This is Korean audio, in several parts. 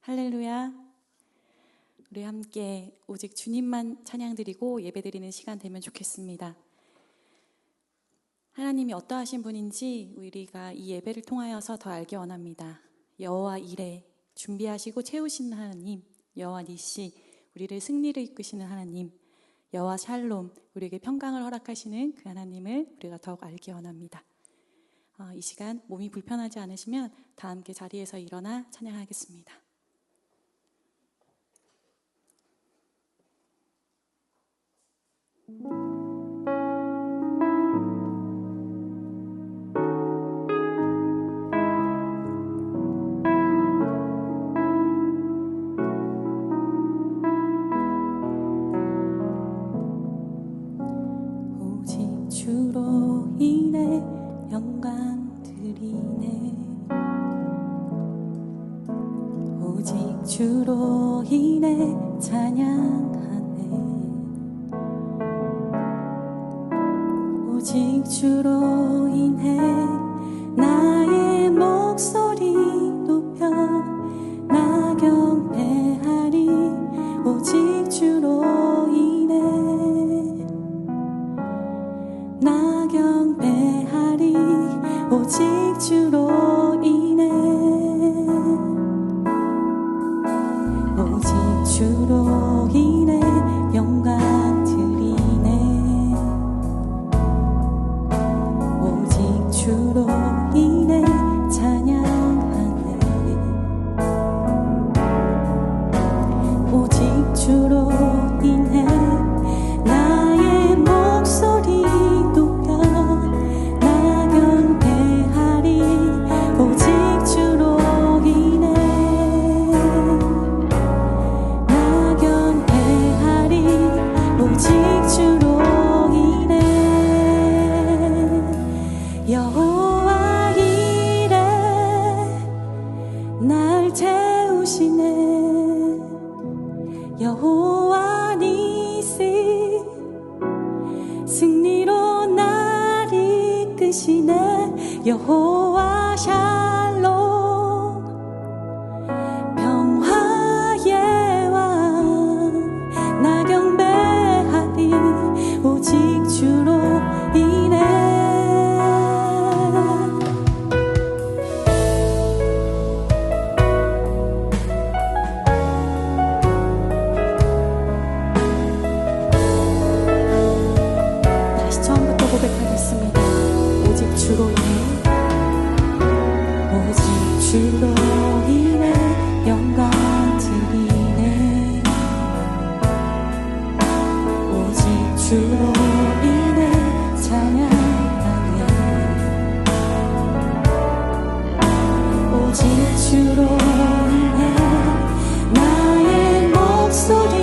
할렐루야. 우리 함께 오직 주님만 찬양드리고 예배드리는 시간 되면 좋겠습니다. 하나님이 어떠하신 분인지 우리가 이 예배를 통하여서 더 알기 원합니다. 여호와 이레, 준비하시고 채우시는 하나님, 여호와 니시, 우리를 승리를 이끄시는 하나님, 여호와 샬롬, 우리에게 평강을 허락하시는 그 하나님을 우리가 더욱 알기 원합니다. 이 시간 몸이 불편하지 않으시면 다 함께 자리에서 일어나 찬양하겠습니다. 오직 주로 인해 영광 드리네. 오직 주로 인해 찬양하네. 오직 주로 인해 나의 목소리 높여 나 경배하리. 오직 주로 인해 나 경배하리. 오직 주로 인해 오직 주로 인해 영광 드리네. 오직 주로 인해 찬양하네. 오직 주로 인해 나의 목소리 높여 나 경배하리. 오직 주로 인해 나 경배하리. 오직 주로 인해 여호와 이레 날 채우시네. 여호와 니시 승리로 날 이끄시네. 여호와 샬롬 평화의 왕 나 경배하리. 오직 주로 인해 다시 처음부터 고백하겠습니다. 오직 주로 인해 오직 주로 인해 영광 드리네. 오직 주로 인해 찬양하네. 오직 주로 인해 나의 목소리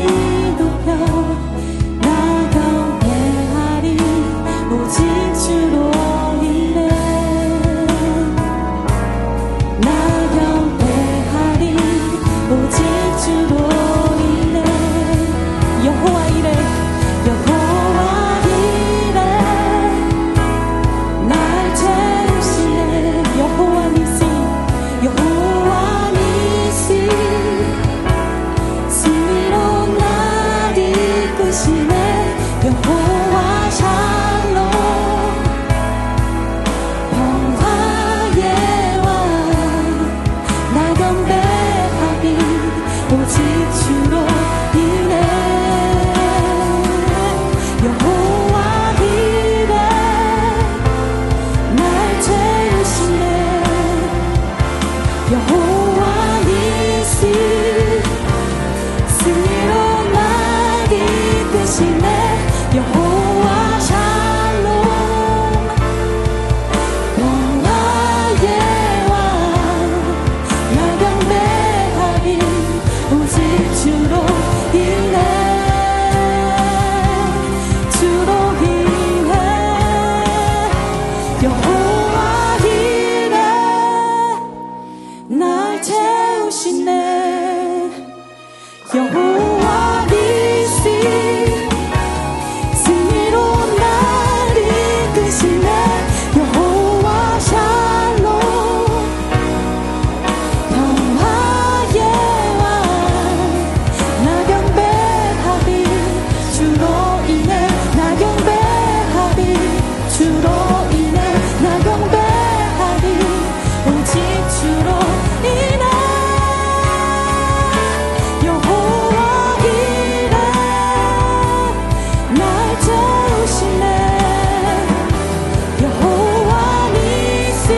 높여 나 경배하리. 오직 주로 인해 나 경배하리. 오직 주로 인해 여호와 이레 여호와 인해 나 경배하리 주로 인해 나 경배하리 오직 주로 인해 여호와 이래 날 채우시네 여호와 니시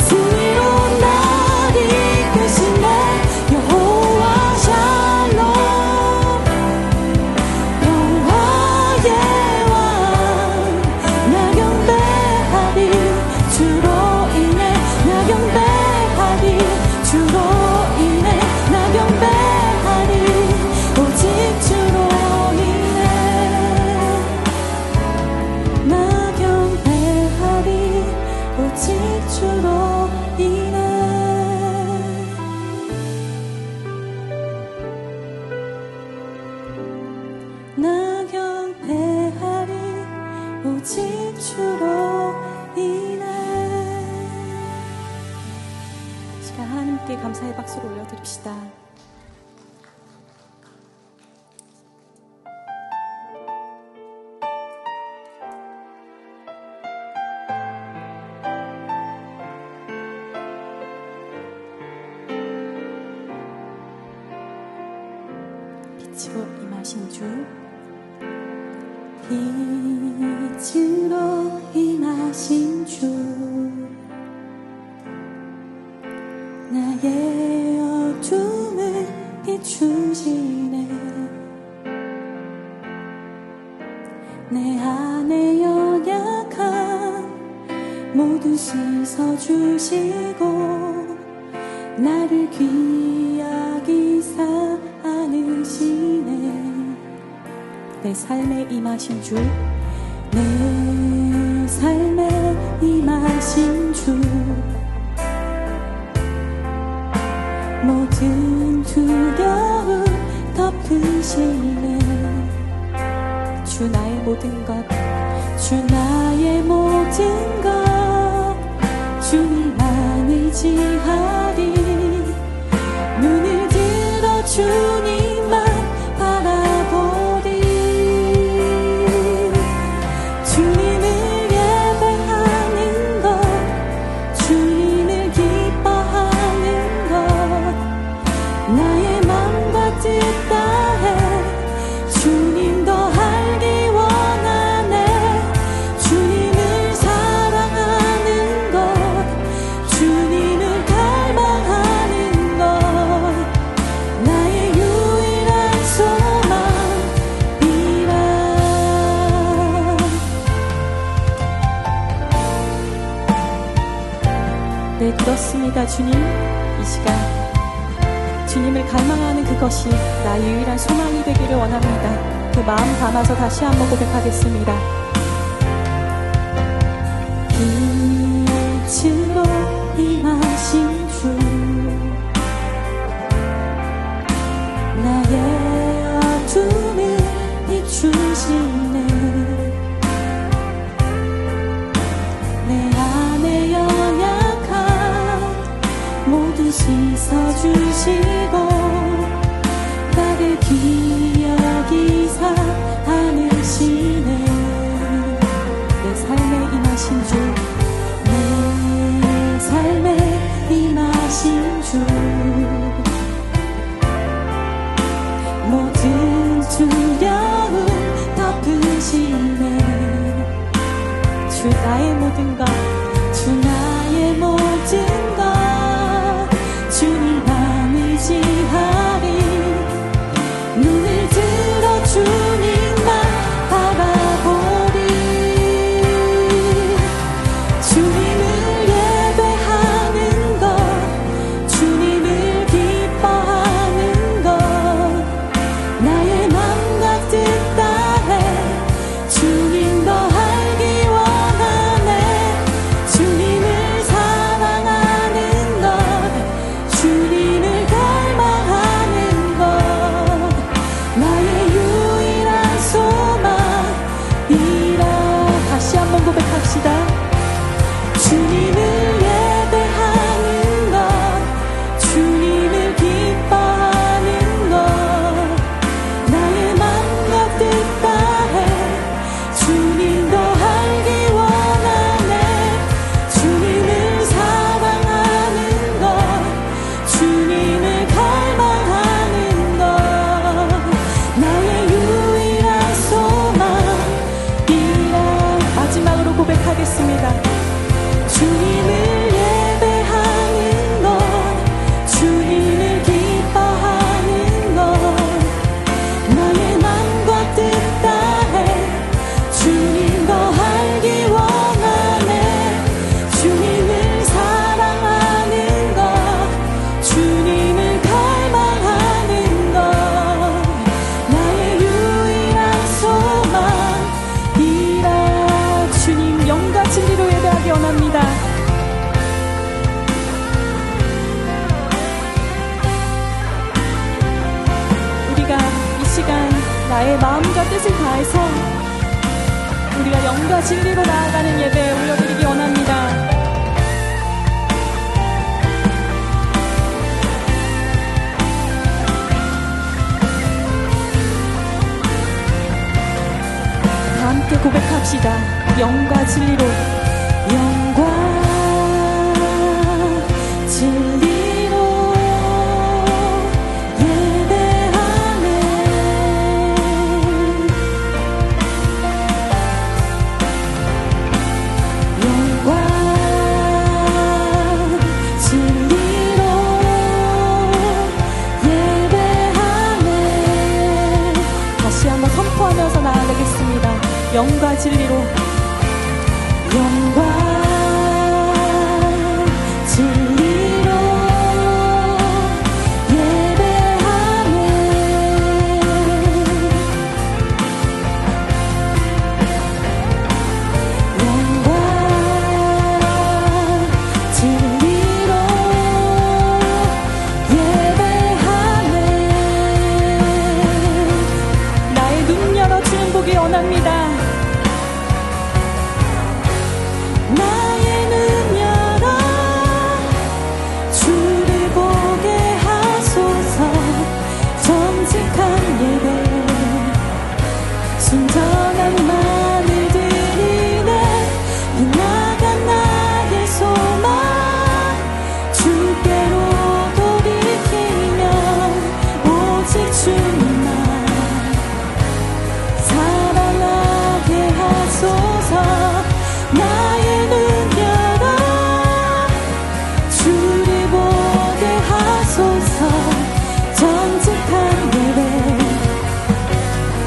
승리로 날 이끄시네 여호와 샬롬 평화의 왕 나 경배하리 주로 인해 나 경배하리 주로 인해 나 경배하리 오직 주로 인해 나 경배하리 오직 주로 인해 나 경배하리 오직 주로 인해 시간 하나님께 감사의 박수를 올려드립시다. 빛으로 임하신 주 빛으로 임하신 주 나의 어둠을 비추시네 내 안에 연약함 모두 씻어주시고 나를 귀하게 안으시네 내 삶에 임하신 주 내 삶에 임하신 주 모든 두려움 덮으시네 주 나의 모든 것 주 나의 모든 것 주님만 의지하리 눈을 들어 주님만 바라보리 주님을 예배하는 것 주님을 기뻐하는 것 나의 맘과 뜻 다해 주님 더 알기 원하네 주님을 사랑하는 것 주님을 갈망하는 것 나의 유일한 소망이라 네, 그렇습니다. 주님, 이 시간 주님을 갈망하는 그것이 나의 유일한 소망이 되기를 원합니다. 그 마음 담아서 다시 한번 고백하겠습니다. 빛으로 임하신 주 나의 어둠을 비추시네 내 안에 연약함 모두 씻어주시고 나를 기억이 안으시네 내 삶에 임하신 주 내 삶에 임하신 주 모든 두려움 덮으시네 주 나의 모든 것 주 나의 모든 것 주님만 의지하리 눈을 들어 주님만 바라보리 주님을 예배하는 것 주님을 기뻐하는 것 나의 맘과 뜻 다해 주님 더 알기 원하네 마음과 뜻을 다해서 우리가 영과 진리로 나아가는 예배 올려드리기 원합니다. 다 함께 고백합시다. 영과 진리로, 영과 진리로 예배하네. 영과 진리로 예배하네. 다시 한번 선포하면서 나아가겠습니다. 영과 진리로, 영과 진리로 예배하네. 영과 진리로 예배하네. 나의 눈 열어 주님 보기 원합니다. 나의 눈 열어 주를 보게 하소서. 정직한 예배 순전한 마음을 드리네. 빛나간 나의 소망 주께로 돌이키며 오직 주님만 사랑하게 하소서. 나의 눈 열어 주를 보게 하소서. 정직한 예배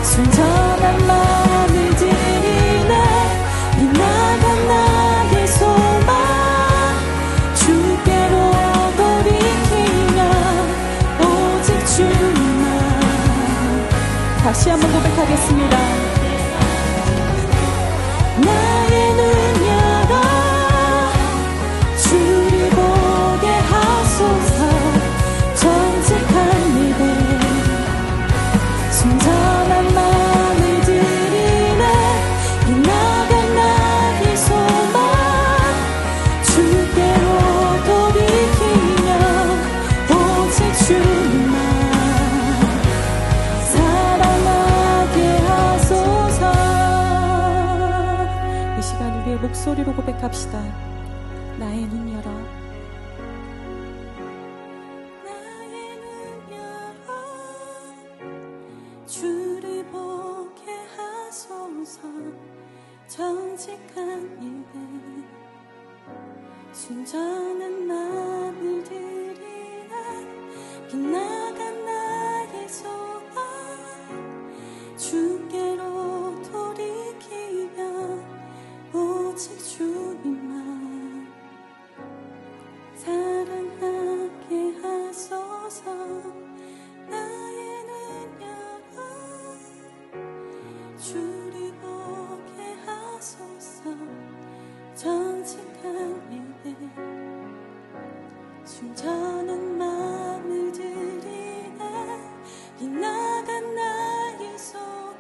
순전한 마음을 드리네. 빛나간 나의 소망 주께로 돌이키며 오직 주님만. 다시 한번 고백하겠습니다. 나의 눈 열어 주를 보게 하소서. 정직한 예배 순전한 마음을 드리네. 빛나간 나의 소망 주께로 돌이키며 오직 주님만 사랑하게 하소서. 이 시간 우리의 목소리로 고백합시다. 나의 눈 열어, 나의 눈 열어 주를 보게 하소서. 정직한 예배 순전한 마음을 드리네. 빛나간 나의 소망 주께로 돌이키며 오직 주님만 사랑하게 하소서. 나의 눈 열어 주를 보게 하소서. 정직한 예배 순전한 마음을 드리네. 빛나간 나의 소망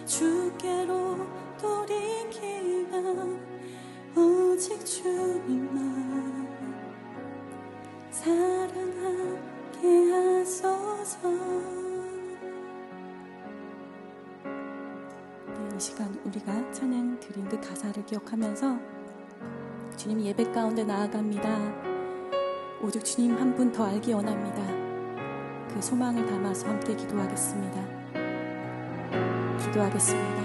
주께로 돌이키며 오직 주님만 사랑하게 하소서. 이 시간 우리가 찬양 드린 그 가사를 기억하면서 주님 예배 가운데 나아갑니다. 오직 주님 한 분 더 알기 원합니다. 그 소망을 담아서 함께 기도하겠습니다. 기도하겠습니다.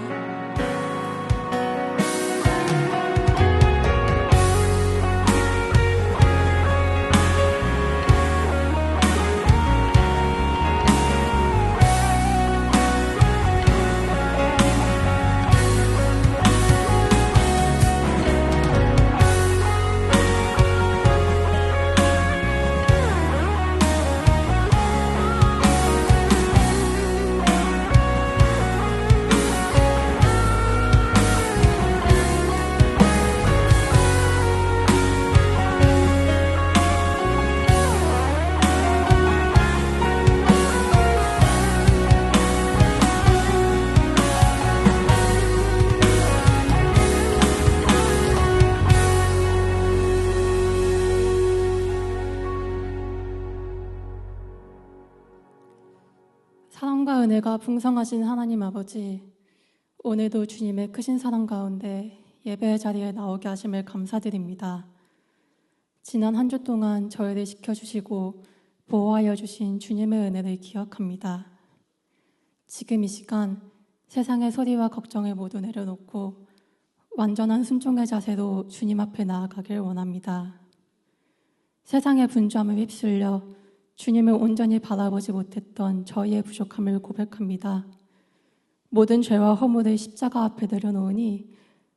은혜가 풍성하신 하나님 아버지, 오늘도 주님의 크신 사랑 가운데 예배의 자리에 나오게 하심을 감사드립니다. 지난 한 주 동안 저희를 지켜주시고 보호하여 주신 주님의 은혜를 기억합니다. 지금 이 시간 세상의 소리와 걱정을 모두 내려놓고 완전한 순종의 자세로 주님 앞에 나아가길 원합니다. 세상의 분주함에 휩쓸려 주님을 온전히 바라보지 못했던 저희의 부족함을 고백합니다. 모든 죄와 허물을 십자가 앞에 내려놓으니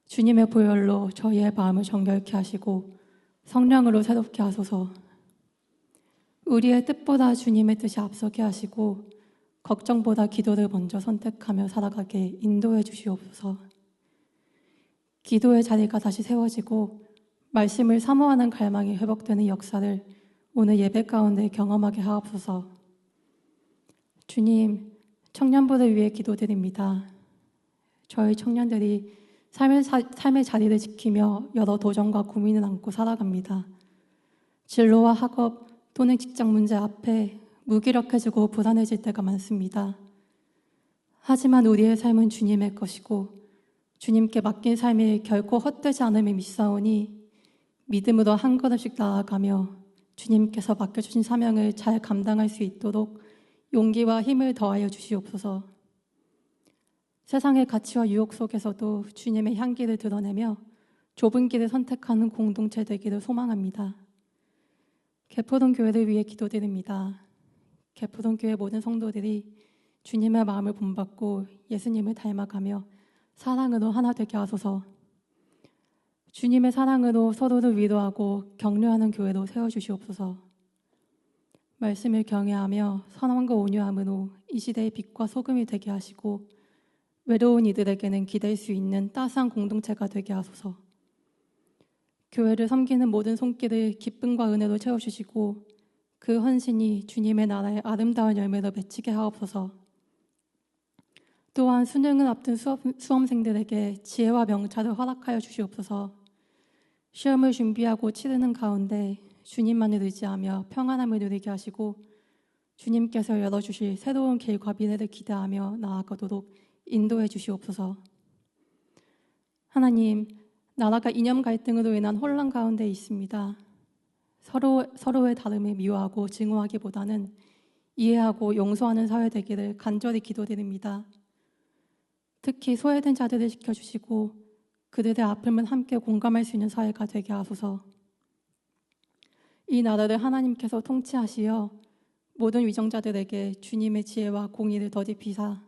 주님의 보혈로 저희의 마음을 정결케 하시고 성령으로 새롭게 하소서. 우리의 뜻보다 주님의 뜻이 앞서게 하시고 걱정보다 기도를 먼저 선택하며 살아가게 인도해 주시옵소서. 기도의 자리가 다시 세워지고 말씀을 사모하는 갈망이 회복되는 역사를 오늘 예배 가운데 경험하게 하옵소서. 주님, 청년부를 위해 기도드립니다. 저희 청년들이 삶의 자리를 지키며 여러 도전과 고민을 안고 살아갑니다. 진로와 학업 또는 직장 문제 앞에 무기력해지고 불안해질 때가 많습니다. 하지만 우리의 삶은 주님의 것이고 주님께 맡긴 삶이 결코 헛되지 않음을 믿사오니 믿음으로 한 걸음씩 나아가며 주님께서 맡겨주신 사명을 잘 감당할 수 있도록 용기와 힘을 더하여 주시옵소서. 세상의 가치와 유혹 속에서도 주님의 향기를 드러내며 좁은 길을 선택하는 공동체 되기를 소망합니다. 개포동 교회를 위해 기도드립니다. 개포동 교회 모든 성도들이 주님의 마음을 본받고 예수님을 닮아가며 사랑으로 하나 되게 하소서. 주님의 사랑으로 서로를 위로하고 격려하는 교회로 세워주시옵소서. 말씀을 경외하며 선함과 온유함으로 이 시대의 빛과 소금이 되게 하시고 외로운 이들에게는 기댈 수 있는 따스한 공동체가 되게 하소서. 교회를 섬기는 모든 손길을 기쁨과 은혜로 채워주시고 그 헌신이 주님의 나라의 아름다운 열매로 맺히게 하옵소서. 또한 수능을 앞둔 수험생들에게 지혜와 명철을 허락하여 주시옵소서. 시험을 준비하고 치르는 가운데 주님만을 의지하며 평안함을 누리게 하시고 주님께서 열어주실 새로운 길과 미래를 기대하며 나아가도록 인도해 주시옵소서. 하나님, 나라가 이념 갈등으로 인한 혼란 가운데 있습니다. 서로의 다름을 미워하고 증오하기보다는 이해하고 용서하는 사회 되기를 간절히 기도드립니다. 특히 소외된 자들을 지켜주시고 그들의 아픔을 함께 공감할 수 있는 사회가 되게 하소서. 이 나라를 하나님께서 통치하시어 모든 위정자들에게 주님의 지혜와 공의를 더디피사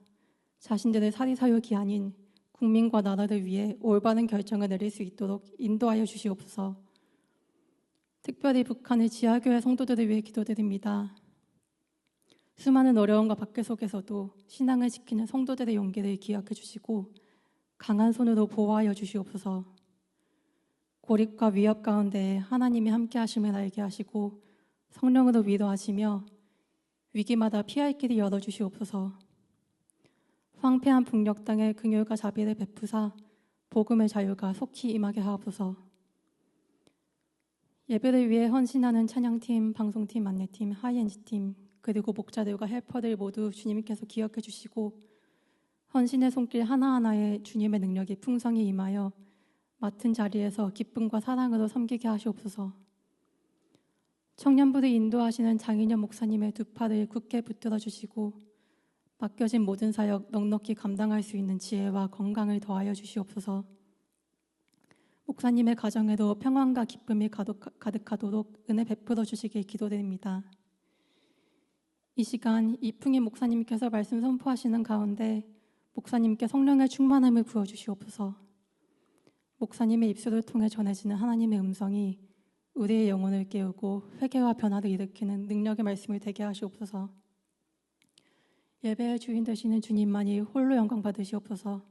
자신들의 사리사욕이 아닌 국민과 나라를 위해 올바른 결정을 내릴 수 있도록 인도하여 주시옵소서. 특별히 북한의 지하교회 성도들을 위해 기도드립니다. 수많은 어려움과 박해 속에서도 신앙을 지키는 성도들의 용기를 기억해 주시고 강한 손으로 보호하여 주시옵소서. 고립과 위협 가운데 하나님이 함께 하심을 알게 하시고 성령으로 위로하시며 위기마다 피할 길이 열어주시옵소서. 황폐한 북녘 땅에 긍휼과 자비를 베푸사 복음의 자유가 속히 임하게 하옵소서. 예배를 위해 헌신하는 찬양팀, 방송팀, 안내팀, 하이엔지팀 그리고 목자들과 헬퍼들 모두 주님께서 기억해 주시고 헌신의 손길 하나하나에 주님의 능력이 풍성히 임하여 맡은 자리에서 기쁨과 사랑으로 섬기게 하시옵소서. 청년부를 인도하시는 장인현 목사님의 두 팔을 굳게 붙들어 주시고 맡겨진 모든 사역 넉넉히 감당할 수 있는 지혜와 건강을 더하여 주시옵소서. 목사님의 가정에도 평안과 기쁨이 가득하도록 은혜 베풀어 주시길 기도드립니다. 이 시간 이풍희 목사님께서 말씀 선포하시는 가운데 목사님께 성령의 충만함을 부어주시옵소서. 목사님의 입술을 통해 전해지는 하나님의 음성이 우리의 영혼을 깨우고 회개와 변화를 일으키는 능력의 말씀을 되게 하시옵소서. 예배의 주인 되시는 주님만이 홀로 영광 받으시옵소서.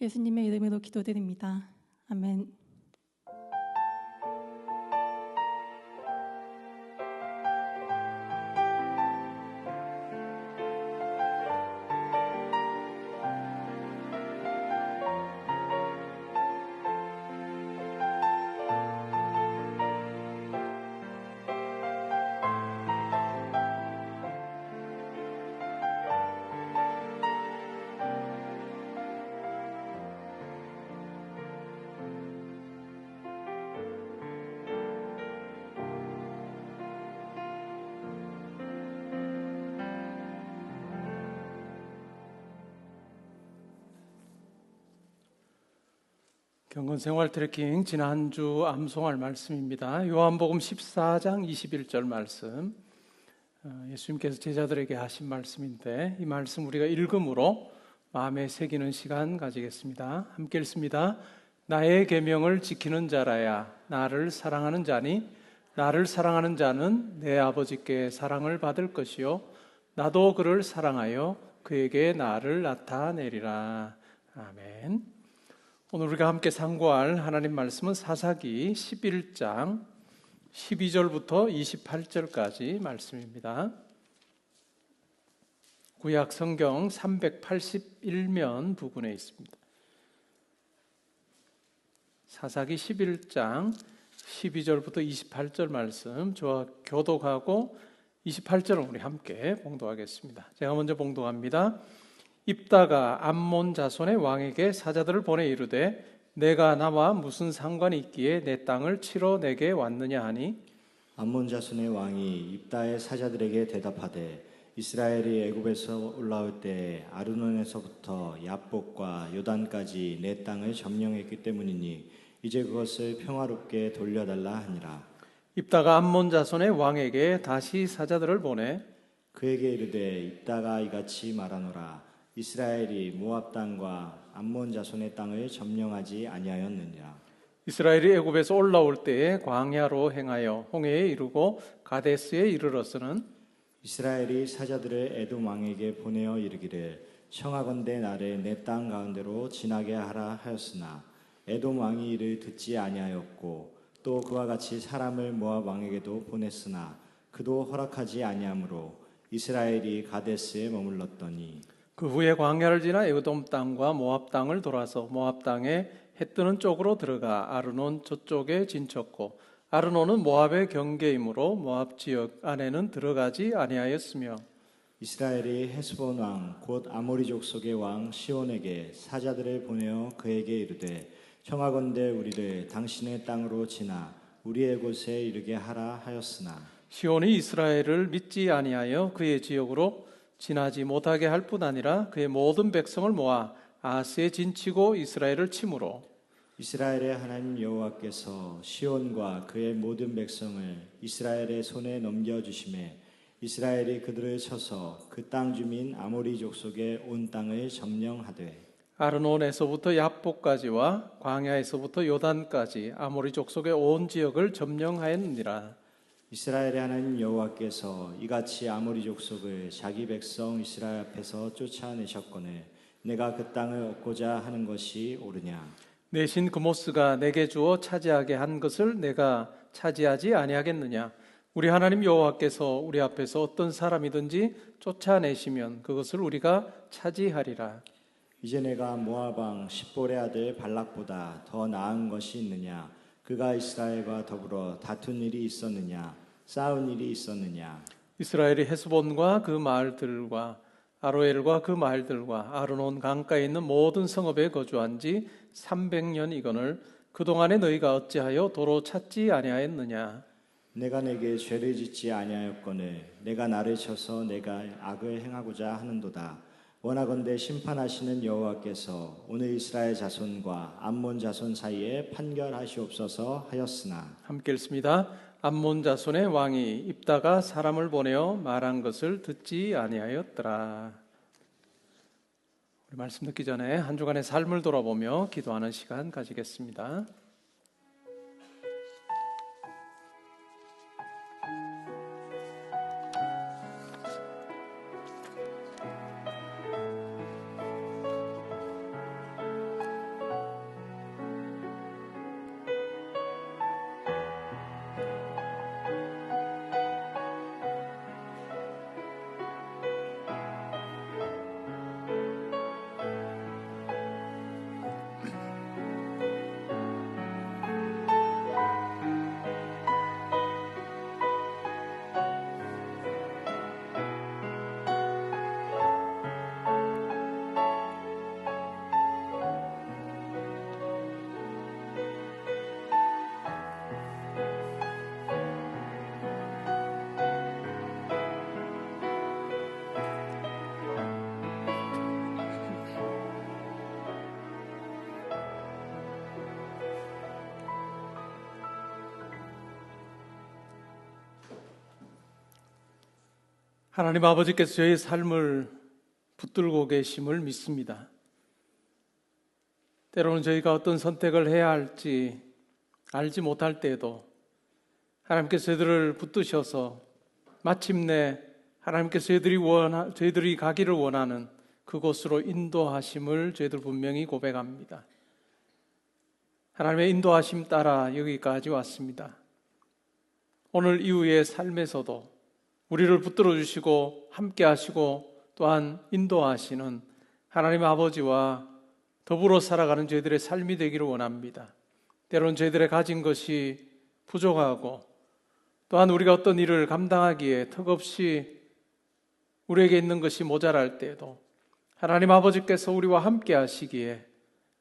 예수님의 이름으로 기도드립니다. 아멘. 경건생활 트래킹 지난주 암송할 말씀입니다. 요한복음 14장 21절 말씀, 예수님께서 제자들에게 하신 말씀인데 이 말씀 우리가 읽음으로 마음에 새기는 시간 가지겠습니다. 함께 읽습니다. 나의 계명을 지키는 자라야 나를 사랑하는 자니 나를 사랑하는 자는 내 아버지께 사랑을 받을 것이요 나도 그를 사랑하여 그에게 나를 나타내리라. 아멘. 오늘 우리가 함께 상고할 하나님 말씀은 사사기 11장 12절부터 28절까지 말씀입니다. 구약 성경 381면 부분에 있습니다. 사사기 11장 12절부터 28절 말씀 저와 교독하고 28절은 우리 함께 봉독하겠습니다. 제가 먼저 봉독합니다. 입다가 암몬 자손의 왕에게 사자들을 보내 이르되 내가 나와 무슨 상관이 있기에 내 땅을 치러 내게 왔느냐 하니 암몬 자손의 왕이 입다의 사자들에게 대답하되 이스라엘이 애굽에서 올라올 때 아르논에서부터 야복과 요단까지 내 땅을 점령했기 때문이니 이제 그것을 평화롭게 돌려달라 하니라. 입다가 암몬 자손의 왕에게 다시 사자들을 보내 그에게 이르되 입다가 이같이 말하노라. 이스라엘이 모압 땅과 암몬 자손의 땅을 점령하지 아니하였느냐. 이스라엘이 애굽에서 올라올 때에 광야로 행하여 홍해에 이르고 가데스에 이르러서는 이스라엘이 사자들을 에돔 왕에게 보내어 이르기를 청하건대 나를 내 땅 가운데로 지나게 하라 하였으나 에돔 왕이 이를 듣지 아니하였고 또 그와 같이 사람을 모압 왕에게도 보냈으나 그도 허락하지 아니하므로 이스라엘이 가데스에 머물렀더니 그 후에 광야를 지나 에돔 땅과 모압 땅을 돌아서 모압 땅에 해 뜨는 쪽으로 들어가 아르논 저쪽에 진쳤고 아르논은 모압의 경계이므로 모압 지역 안에는 들어가지 아니하였으며 이스라엘이 헤스본 왕 곧 아모리 족속의 왕 시온에게 사자들을 보내어 그에게 이르되 청하건대 우리를 당신의 땅으로 지나 우리의 곳에 이르게 하라 하였으나 시온이 이스라엘을 믿지 아니하여 그의 지역으로 지나지 못하게 할 뿐 아니라 그의 모든 백성을 모아 아스에 진치고 이스라엘을 치므로 이스라엘의 하나님 여호와께서 시온과 그의 모든 백성을 이스라엘의 손에 넘겨주심에 이스라엘이 그들을 쳐서 그 땅 주민 아모리 족속의 온 땅을 점령하되 아르논에서부터 야복까지와 광야에서부터 요단까지 아모리 족속의 온 지역을 점령하였느니라. 이스라엘의 하나님 여호와께서 이같이 아모리 족속을 자기 백성 이스라엘 앞에서 쫓아내셨거늘 내가 그 땅을 얻고자 하는 것이 옳으냐. 내 신 그모스가 내게 주어 차지하게 한 것을 내가 차지하지 아니하겠느냐. 우리 하나님 여호와께서 우리 앞에서 어떤 사람이든지 쫓아내시면 그것을 우리가 차지하리라. 이제 내가 모압 왕 십볼의 아들 발락보다 더 나은 것이 있느냐. 그가 이스라엘과 더불어 다툰 일이 있었느냐. 싸운 일이 있었느냐. 이스라엘이 헤스본과 그 마을들과 아로엘과 그 마을들과 아르논 강가에 있는 모든 성읍에 거주한 지 300년이거늘 그동안에 너희가 어찌하여 도로 찾지 아니하였느냐. 내가 내게 죄를 짓지 아니하였거늘 내가 나를 쳐서 내가 악을 행하고자 하는도다. 원하건대 심판하시는 여호와께서 오늘 이스라엘 자손과 암몬 자손 사이에 판결하시옵소서 하였으나 함께 읽습니다. 암몬 자손의 왕이 입다가 사람을 보내어 말한 것을 듣지 아니하였더라. 우리 말씀 듣기 전에 한 주간의 삶을 돌아보며 기도하는 시간 가지겠습니다. 하나님 아버지께서 저의 삶을 붙들고 계심을 믿습니다. 때로는 저희가 어떤 선택을 해야 할지 알지 못할 때에도 하나님께서 저희들을 붙드셔서 마침내 하나님께서 저희들이 가기를 원하는 그곳으로 인도하심을 저희들 분명히 고백합니다. 하나님의 인도하심 따라 여기까지 왔습니다. 오늘 이후의 삶에서도 우리를 붙들어 주시고 함께 하시고 또한 인도하시는 하나님 아버지와 더불어 살아가는 저희들의 삶이 되기를 원합니다. 때로는 저희들의 가진 것이 부족하고 또한 우리가 어떤 일을 감당하기에 턱없이 우리에게 있는 것이 모자랄 때에도 하나님 아버지께서 우리와 함께 하시기에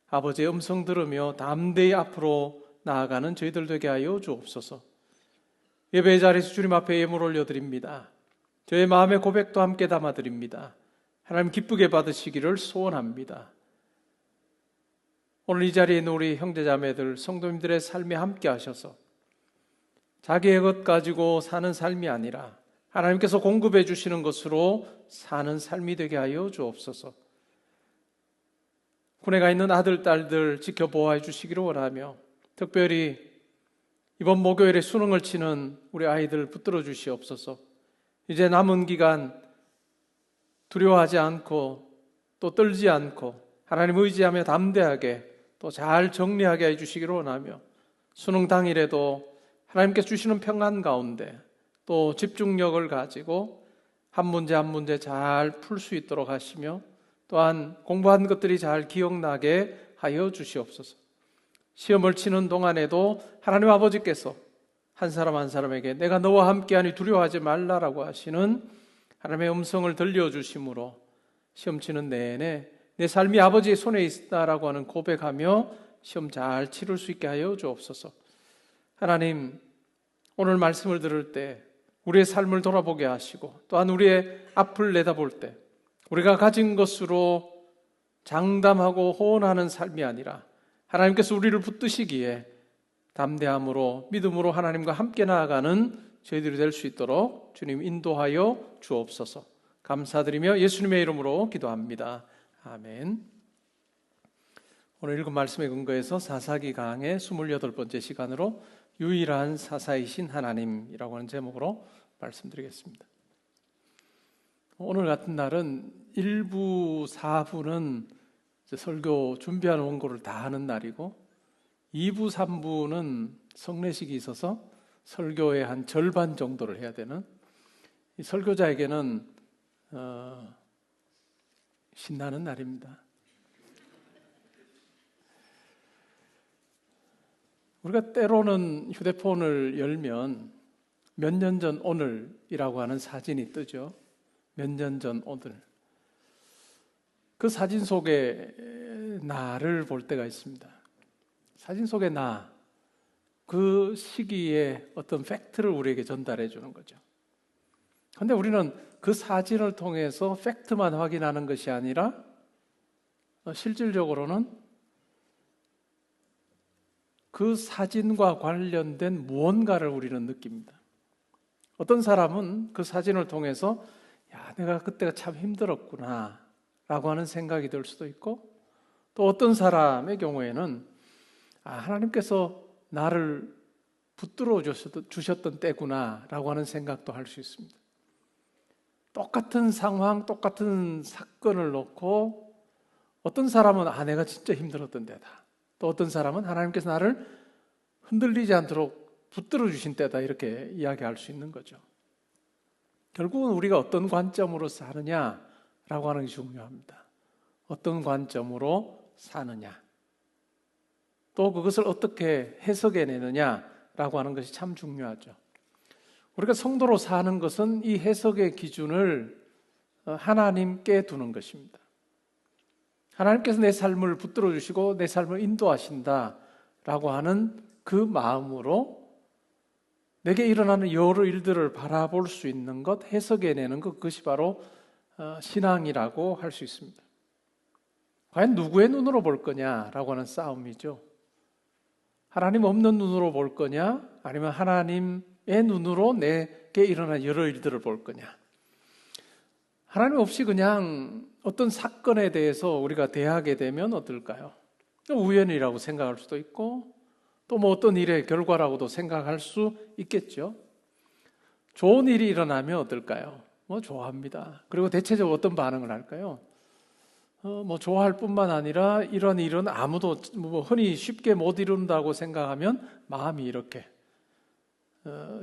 아버지의 음성 들으며 담대히 앞으로 나아가는 저희들 되게 하여 주옵소서. 예배의 자리에서 주님 앞에 예물 올려드립니다. 저의 마음의 고백도 함께 담아드립니다. 하나님 기쁘게 받으시기를 소원합니다. 오늘 이 자리에 있는 우리 형제자매들, 성도님들의 삶에 함께 하셔서 자기의 것 가지고 사는 삶이 아니라 하나님께서 공급해 주시는 것으로 사는 삶이 되게 하여 주옵소서. 군에 가 있는 아들, 딸들 지켜보호해 주시기를 원하며 특별히 이번 목요일에 수능을 치는 우리 아이들 붙들어 주시옵소서. 이제 남은 기간 두려워하지 않고 또 떨지 않고 하나님 의지하며 담대하게 또 잘 정리하게 해주시기를 원하며 수능 당일에도 하나님께서 주시는 평안 가운데 또 집중력을 가지고 한 문제 한 문제 잘 풀 수 있도록 하시며 또한 공부한 것들이 잘 기억나게 하여 주시옵소서. 시험을 치는 동안에도 하나님 아버지께서 한 사람 한 사람에게 내가 너와 함께하니 두려워하지 말라라고 하시는 하나님의 음성을 들려주심으로 시험 치는 내내 내 삶이 아버지의 손에 있다라고 하는 고백하며 시험 잘 치를 수 있게 하여 주옵소서. 하나님, 오늘 말씀을 들을 때 우리의 삶을 돌아보게 하시고 또한 우리의 앞을 내다볼 때 우리가 가진 것으로 장담하고 호언하는 삶이 아니라 하나님께서 우리를 붙드시기에 담대함으로 믿음으로 하나님과 함께 나아가는 저희들이 될 수 있도록 주님 인도하여 주옵소서. 감사드리며 예수님의 이름으로 기도합니다. 아멘. 오늘 읽은 말씀에 근거해서 사사기 강의 28번째 시간으로 유일한 사사이신 하나님이라고 하는 제목으로 말씀드리겠습니다. 오늘 같은 날은 1부, 4부는 설교 준비하는 원고를 다 하는 날이고 2부, 3부는 성례식이 있어서 설교의 한 절반 정도를 해야 되는 이 설교자에게는 신나는 날입니다. 우리가 때로는 휴대폰을 열면 몇 년 전 오늘이라고 하는 사진이 뜨죠. 몇 년 전 오늘. 그 사진 속에 나를 볼 때가 있습니다. 사진 속에 나, 그 시기에 어떤 팩트를 우리에게 전달해 주는 거죠. 그런데 우리는 그 사진을 통해서 팩트만 확인하는 것이 아니라 실질적으로는 그 사진과 관련된 무언가를 우리는 느낍니다. 어떤 사람은 그 사진을 통해서 야, 내가 그때가 참 힘들었구나 라고 하는 생각이 들 수도 있고 또 어떤 사람의 경우에는 하나님께서 나를 붙들어 주셨던 때구나 라고 하는 생각도 할 수 있습니다. 똑같은 상황, 똑같은 사건을 놓고 어떤 사람은 내가 진짜 힘들었던 때다. 또 어떤 사람은 하나님께서 나를 흔들리지 않도록 붙들어 주신 때다 이렇게 이야기할 수 있는 거죠. 결국은 우리가 어떤 관점으로 사느냐라고 하는 게 중요합니다. 어떤 관점으로 사느냐 또 그것을 어떻게 해석해내느냐라고 하는 것이 참 중요하죠. 우리가 성도로 사는 것은 이 해석의 기준을 하나님께 두는 것입니다. 하나님께서 내 삶을 붙들어 주시고 내 삶을 인도하신다라고 하는 그 마음으로 내게 일어나는 여러 일들을 바라볼 수 있는 것, 해석해내는 것, 그것이 바로 신앙이라고 할 수 있습니다. 과연 누구의 눈으로 볼 거냐라고 하는 싸움이죠. 하나님 없는 눈으로 볼 거냐 아니면 하나님의 눈으로 내게 일어난 여러 일들을 볼 거냐. 하나님 없이 그냥 어떤 사건에 대해서 우리가 대하게 되면 어떨까요? 우연이라고 생각할 수도 있고 또 뭐 어떤 일의 결과라고도 생각할 수 있겠죠. 좋은 일이 일어나면 어떨까요? 뭐 좋아합니다. 그리고 대체적으로 어떤 반응을 할까요? 뭐 좋아할 뿐만 아니라 이런 일은 아무도 뭐 흔히 쉽게 못 이룬다고 생각하면 마음이 이렇게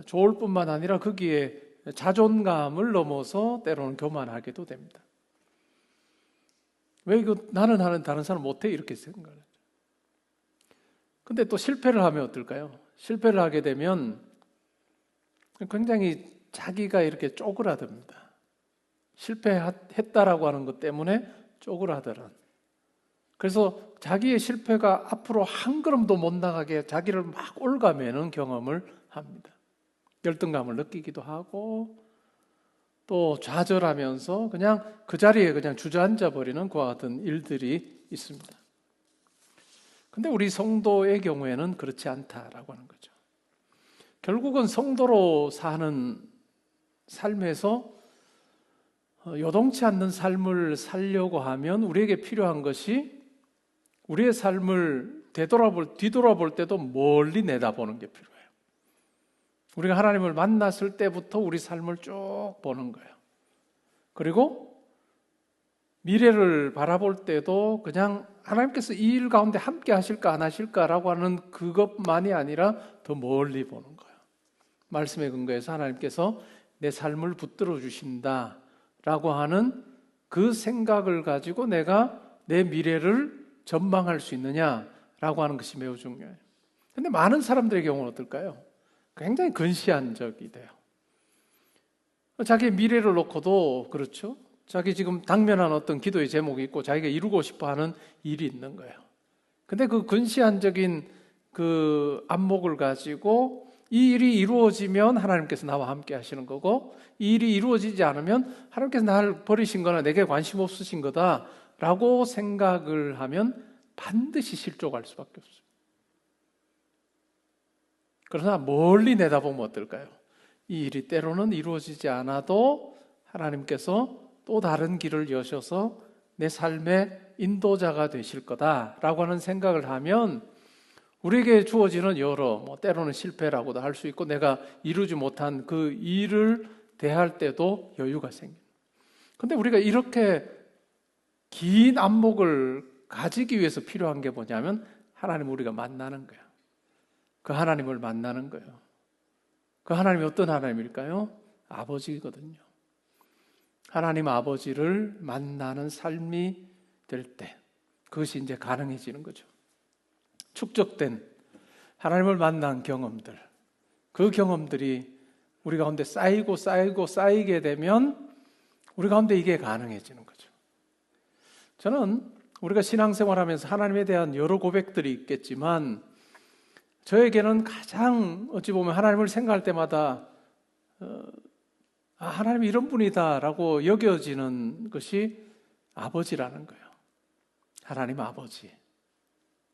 좋을 뿐만 아니라 거기에 자존감을 넘어서 때로는 교만하게도 됩니다. 왜 이거 나는 하는 다른 사람 못해 이렇게 생각을 하죠. 근데 또 실패를 하면 어떨까요? 실패를 하게 되면 굉장히 자기가 이렇게 쪼그라듭니다. 실패했다라고 하는 것 때문에 쪼그라들은. 그래서 자기의 실패가 앞으로 한 걸음도 못 나가게 자기를 막 올가매는 경험을 합니다. 열등감을 느끼기도 하고 또 좌절하면서 그냥 그 자리에 그냥 주저앉아 버리는 그와 같은 일들이 있습니다. 근데 우리 성도의 경우에는 그렇지 않다라고 하는 거죠. 결국은 성도로 사는 삶에서 요동치 않는 삶을 살려고 하면 우리에게 필요한 것이 우리의 삶을 뒤돌아볼 때도 멀리 내다보는 게 필요해요. 우리가 하나님을 만났을 때부터 우리 삶을 쭉 보는 거예요. 그리고 미래를 바라볼 때도 그냥 하나님께서 이 일 가운데 함께 하실까 안 하실까라고 하는 그것만이 아니라 더 멀리 보는 거예요. 말씀에 근거해서 하나님께서 내 삶을 붙들어 주신다라고 하는 그 생각을 가지고 내가 내 미래를 전망할 수 있느냐라고 하는 것이 매우 중요해요. 그런데 많은 사람들의 경우는 어떨까요? 굉장히 근시안적이 돼요. 자기의 미래를 놓고도 그렇죠. 자기 지금 당면한 어떤 기도의 제목이 있고 자기가 이루고 싶어하는 일이 있는 거예요. 근데 그 근시안적인 그 안목을 가지고 이 일이 이루어지면 하나님께서 나와 함께 하시는 거고 이 일이 이루어지지 않으면 하나님께서 나를 버리신 거나 내게 관심 없으신 거다라고 생각을 하면 반드시 실족할 수밖에 없어요. 그러나 멀리 내다보면 어떨까요? 이 일이 때로는 이루어지지 않아도 하나님께서 또 다른 길을 여셔서 내 삶의 인도자가 되실 거다라고 하는 생각을 하면 우리에게 주어지는 여러 때로는 실패라고도 할 수 있고 내가 이루지 못한 그 일을 대할 때도 여유가 생깁니다. 그런데 우리가 이렇게 긴 안목을 가지기 위해서 필요한 게 뭐냐면 하나님을 우리가 만나는 거예요. 그 하나님을 만나는 거예요. 그 하나님이 어떤 하나님일까요? 아버지거든요. 하나님 아버지를 만나는 삶이 될 때 그것이 이제 가능해지는 거죠. 축적된 하나님을 만난 경험들, 그 경험들이 우리 가운데 쌓이게 되면 우리 가운데 이게 가능해지는 거죠. 저는 우리가 신앙생활하면서 하나님에 대한 여러 고백들이 있겠지만 저에게는 가장 어찌 보면 하나님을 생각할 때마다 하나님이 이런 분이다라고 여겨지는 것이 아버지라는 거예요. 하나님 아버지.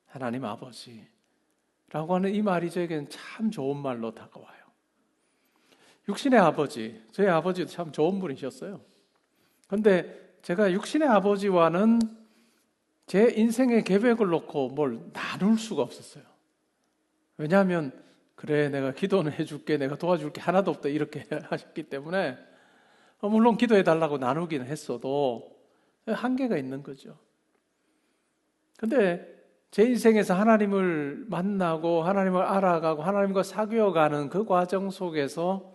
하나님 아버지라고 하는 이 말이 저에게는 참 좋은 말로 다가와요. 육신의 아버지, 저희 아버지도 참 좋은 분이셨어요. 그런데 제가 육신의 아버지와는 제 인생의 계획을 놓고 뭘 나눌 수가 없었어요. 왜냐하면 그래 내가 기도는 해줄게, 내가 도와줄게 하나도 없다 이렇게 하셨기 때문에 물론 기도해달라고 나누기는 했어도 한계가 있는 거죠. 근데 제 인생에서 하나님을 만나고 하나님을 알아가고 하나님과 사귀어가는 그 과정 속에서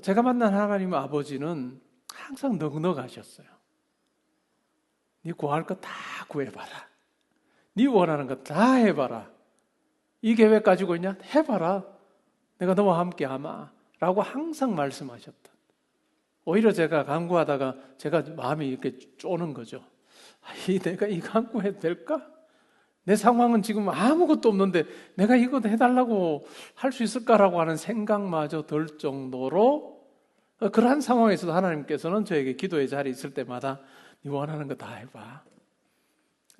제가 만난 하나님 아버지는 항상 넉넉하셨어요. 네 구할 거 다 구해봐라. 네 원하는 거 다 해봐라. 이 계획 가지고 있냐? 해봐라. 내가 너와 함께 하마. 라고 항상 말씀하셨다. 오히려 제가 간구하다가 제가 마음이 이렇게 쪼는 거죠. 내가 이거 간구해도 될까? 내 상황은 지금 아무것도 없는데 내가 이거 해달라고 할 수 있을까라고 하는 생각마저 들 정도로 그러한 상황에서도 하나님께서는 저에게 기도의 자리에 있을 때마다 네 원하는 거 다 해봐.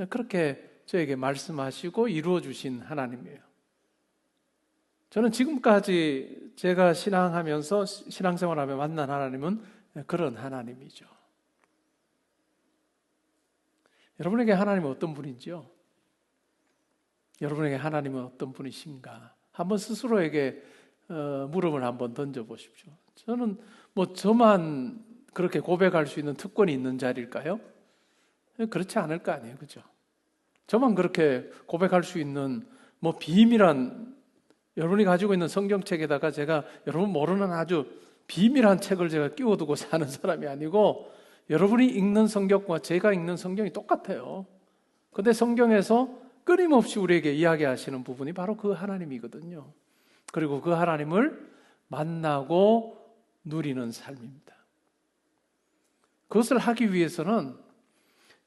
그렇게 저에게 말씀하시고 이루어 주신 하나님이에요. 저는 지금까지 제가 신앙하면서 신앙생활하며 만난 하나님은 그런 하나님이죠. 여러분에게 하나님은 어떤 분인지요? 여러분에게 하나님은 어떤 분이신가? 한번 스스로에게 물음을 한번 던져보십시오. 저는 저만 그렇게 고백할 수 있는 특권이 있는 자리일까요? 그렇지 않을 거 아니에요, 그죠? 저만 그렇게 고백할 수 있는 비밀한, 여러분이 가지고 있는 성경책에다가 제가 여러분 모르는 아주 비밀한 책을 제가 끼워두고 사는 사람이 아니고, 여러분이 읽는 성경과 제가 읽는 성경이 똑같아요. 근데 성경에서 끊임없이 우리에게 이야기하시는 부분이 바로 그 하나님이거든요. 그리고 그 하나님을 만나고 누리는 삶입니다. 그것을 하기 위해서는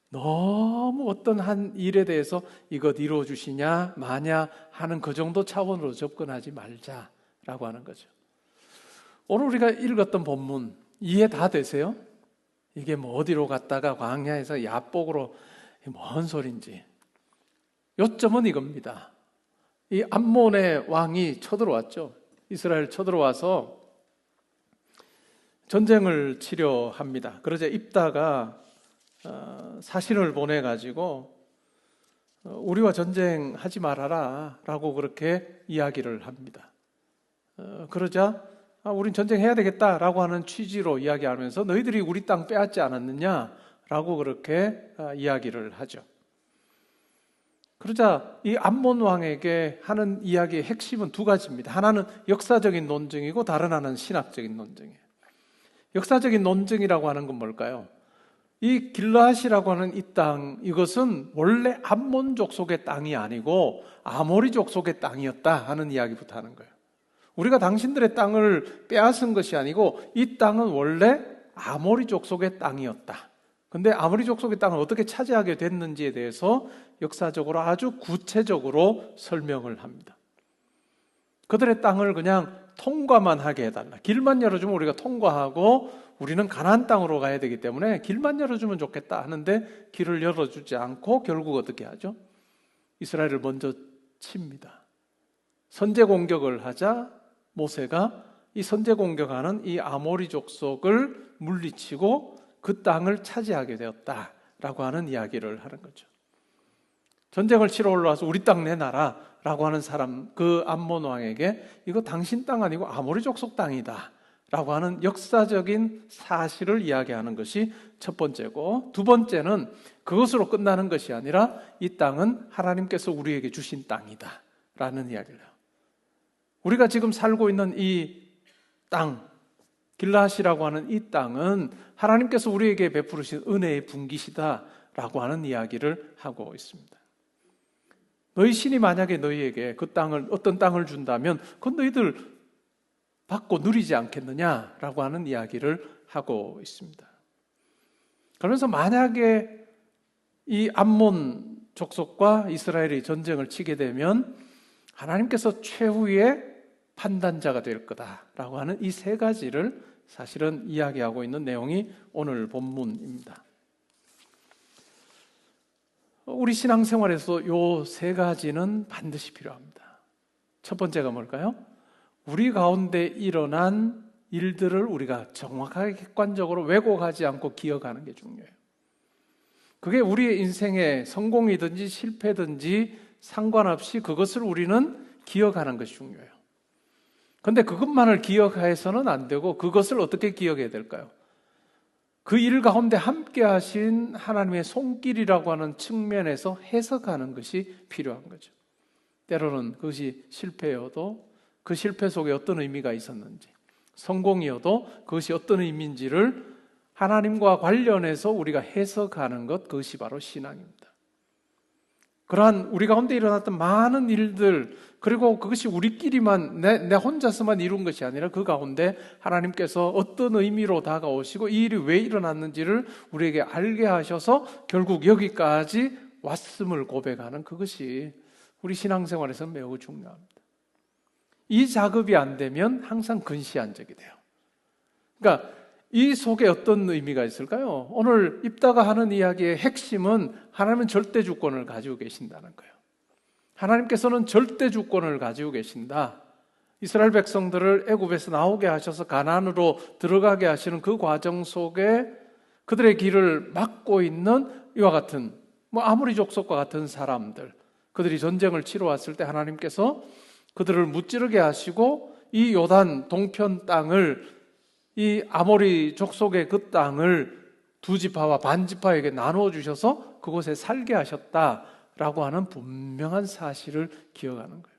너무 어떤 한 일에 대해서 이것 이루어주시냐 마냐 하는 그 정도 차원으로 접근하지 말자라고 하는 거죠. 오늘 우리가 읽었던 본문 이해 다 되세요? 이게 어디로 갔다가 광야에서 야복으로 뭔 소린지. 요점은 이겁니다. 이 암몬의 왕이 쳐들어왔죠. 이스라엘 쳐들어와서 전쟁을 치려 합니다. 그러자 입다가 사신을 보내가지고 우리와 전쟁하지 말아라 라고 그렇게 이야기를 합니다. 그러자 우린 전쟁해야 되겠다라고 하는 취지로 이야기하면서 너희들이 우리 땅 빼앗지 않았느냐라고 그렇게 이야기를 하죠. 그러자 이 암몬 왕에게 하는 이야기의 핵심은 두 가지입니다. 하나는 역사적인 논증이고 다른 하나는 신학적인 논증이에요. 역사적인 논증이라고 하는 건 뭘까요? 이 길르앗이라고 하는 이 땅, 이것은 원래 암몬 족속의 땅이 아니고 아모리 족속의 땅이었다 하는 이야기부터 하는 거예요. 우리가 당신들의 땅을 빼앗은 것이 아니고 이 땅은 원래 아모리 족속의 땅이었다. 근데 아모리 족속의 땅을 어떻게 차지하게 됐는지에 대해서 역사적으로 아주 구체적으로 설명을 합니다. 그들의 땅을 그냥 통과만 하게 해달라. 길만 열어주면 우리가 통과하고 우리는 가나안 땅으로 가야 되기 때문에 길만 열어주면 좋겠다 하는데 길을 열어주지 않고 결국 어떻게 하죠? 이스라엘을 먼저 칩니다. 선제 공격을 하자 모세가 이 선제 공격하는 이 아모리 족속을 물리치고 그 땅을 차지하게 되었다라고 하는 이야기를 하는 거죠. 전쟁을 치러 올라와서 우리 땅 내놔라 라고 하는 사람, 그 암몬 왕에게 이거 당신 땅 아니고 아모리 족속 땅이다 라고 하는 역사적인 사실을 이야기하는 것이 첫 번째고, 두 번째는 그것으로 끝나는 것이 아니라 이 땅은 하나님께서 우리에게 주신 땅이다 라는 이야기를 해요. 우리가 지금 살고 있는 이 땅, 길르앗이라고 하는 이 땅은 하나님께서 우리에게 베푸르신 은혜의 분깃이다라고 하는 이야기를 하고 있습니다. 너희 신이 만약에 너희에게 그 땅을, 어떤 땅을 준다면 그건 너희들 받고 누리지 않겠느냐라고 하는 이야기를 하고 있습니다. 그러면서 만약에 이 암몬 족속과 이스라엘이 전쟁을 치게 되면 하나님께서 최후의 판단자가 될 거다라고 하는 이 세 가지를 사실은 이야기하고 있는 내용이 오늘 본문입니다. 우리 신앙생활에서 이 세 가지는 반드시 필요합니다. 첫 번째가 뭘까요? 우리 가운데 일어난 일들을 우리가 정확하게 객관적으로 왜곡하지 않고 기억하는 게 중요해요. 그게 우리의 인생의 성공이든지 실패든지 상관없이 그것을 우리는 기억하는 것이 중요해요. 그런데 그것만을 기억해서는 안 되고 그것을 어떻게 기억해야 될까요? 그 일 가운데 함께 하신 하나님의 손길이라고 하는 측면에서 해석하는 것이 필요한 거죠. 때로는 그것이 실패여도 그 실패 속에 어떤 의미가 있었는지, 성공이어도 그것이 어떤 의미인지를 하나님과 관련해서 우리가 해석하는 것, 그것이 바로 신앙입니다. 그러한 우리 가운데 일어났던 많은 일들, 그리고 그것이 우리끼리만 내 혼자서만 이룬 것이 아니라 그 가운데 하나님께서 어떤 의미로 다가오시고 이 일이 왜 일어났는지를 우리에게 알게 하셔서 결국 여기까지 왔음을 고백하는 그것이 우리 신앙생활에서 매우 중요합니다. 이 작업이 안 되면 항상 근시안적이 돼요. 그러니까 이 속에 어떤 의미가 있을까요? 오늘 입다가 하는 이야기의 핵심은 하나님은 절대 주권을 가지고 계신다는 거예요. 하나님께서는 절대 주권을 가지고 계신다. 이스라엘 백성들을 애굽에서 나오게 하셔서 가나안으로 들어가게 하시는 그 과정 속에 그들의 길을 막고 있는 이와 같은 아모리 족속과 같은 사람들, 그들이 전쟁을 치러 왔을 때 하나님께서 그들을 무찌르게 하시고 이 요단 동편 땅을, 이 아모리 족속의 그 땅을 두 지파와 반 지파에게 나누어 주셔서 그곳에 살게 하셨다라고 하는 분명한 사실을 기억하는 거예요.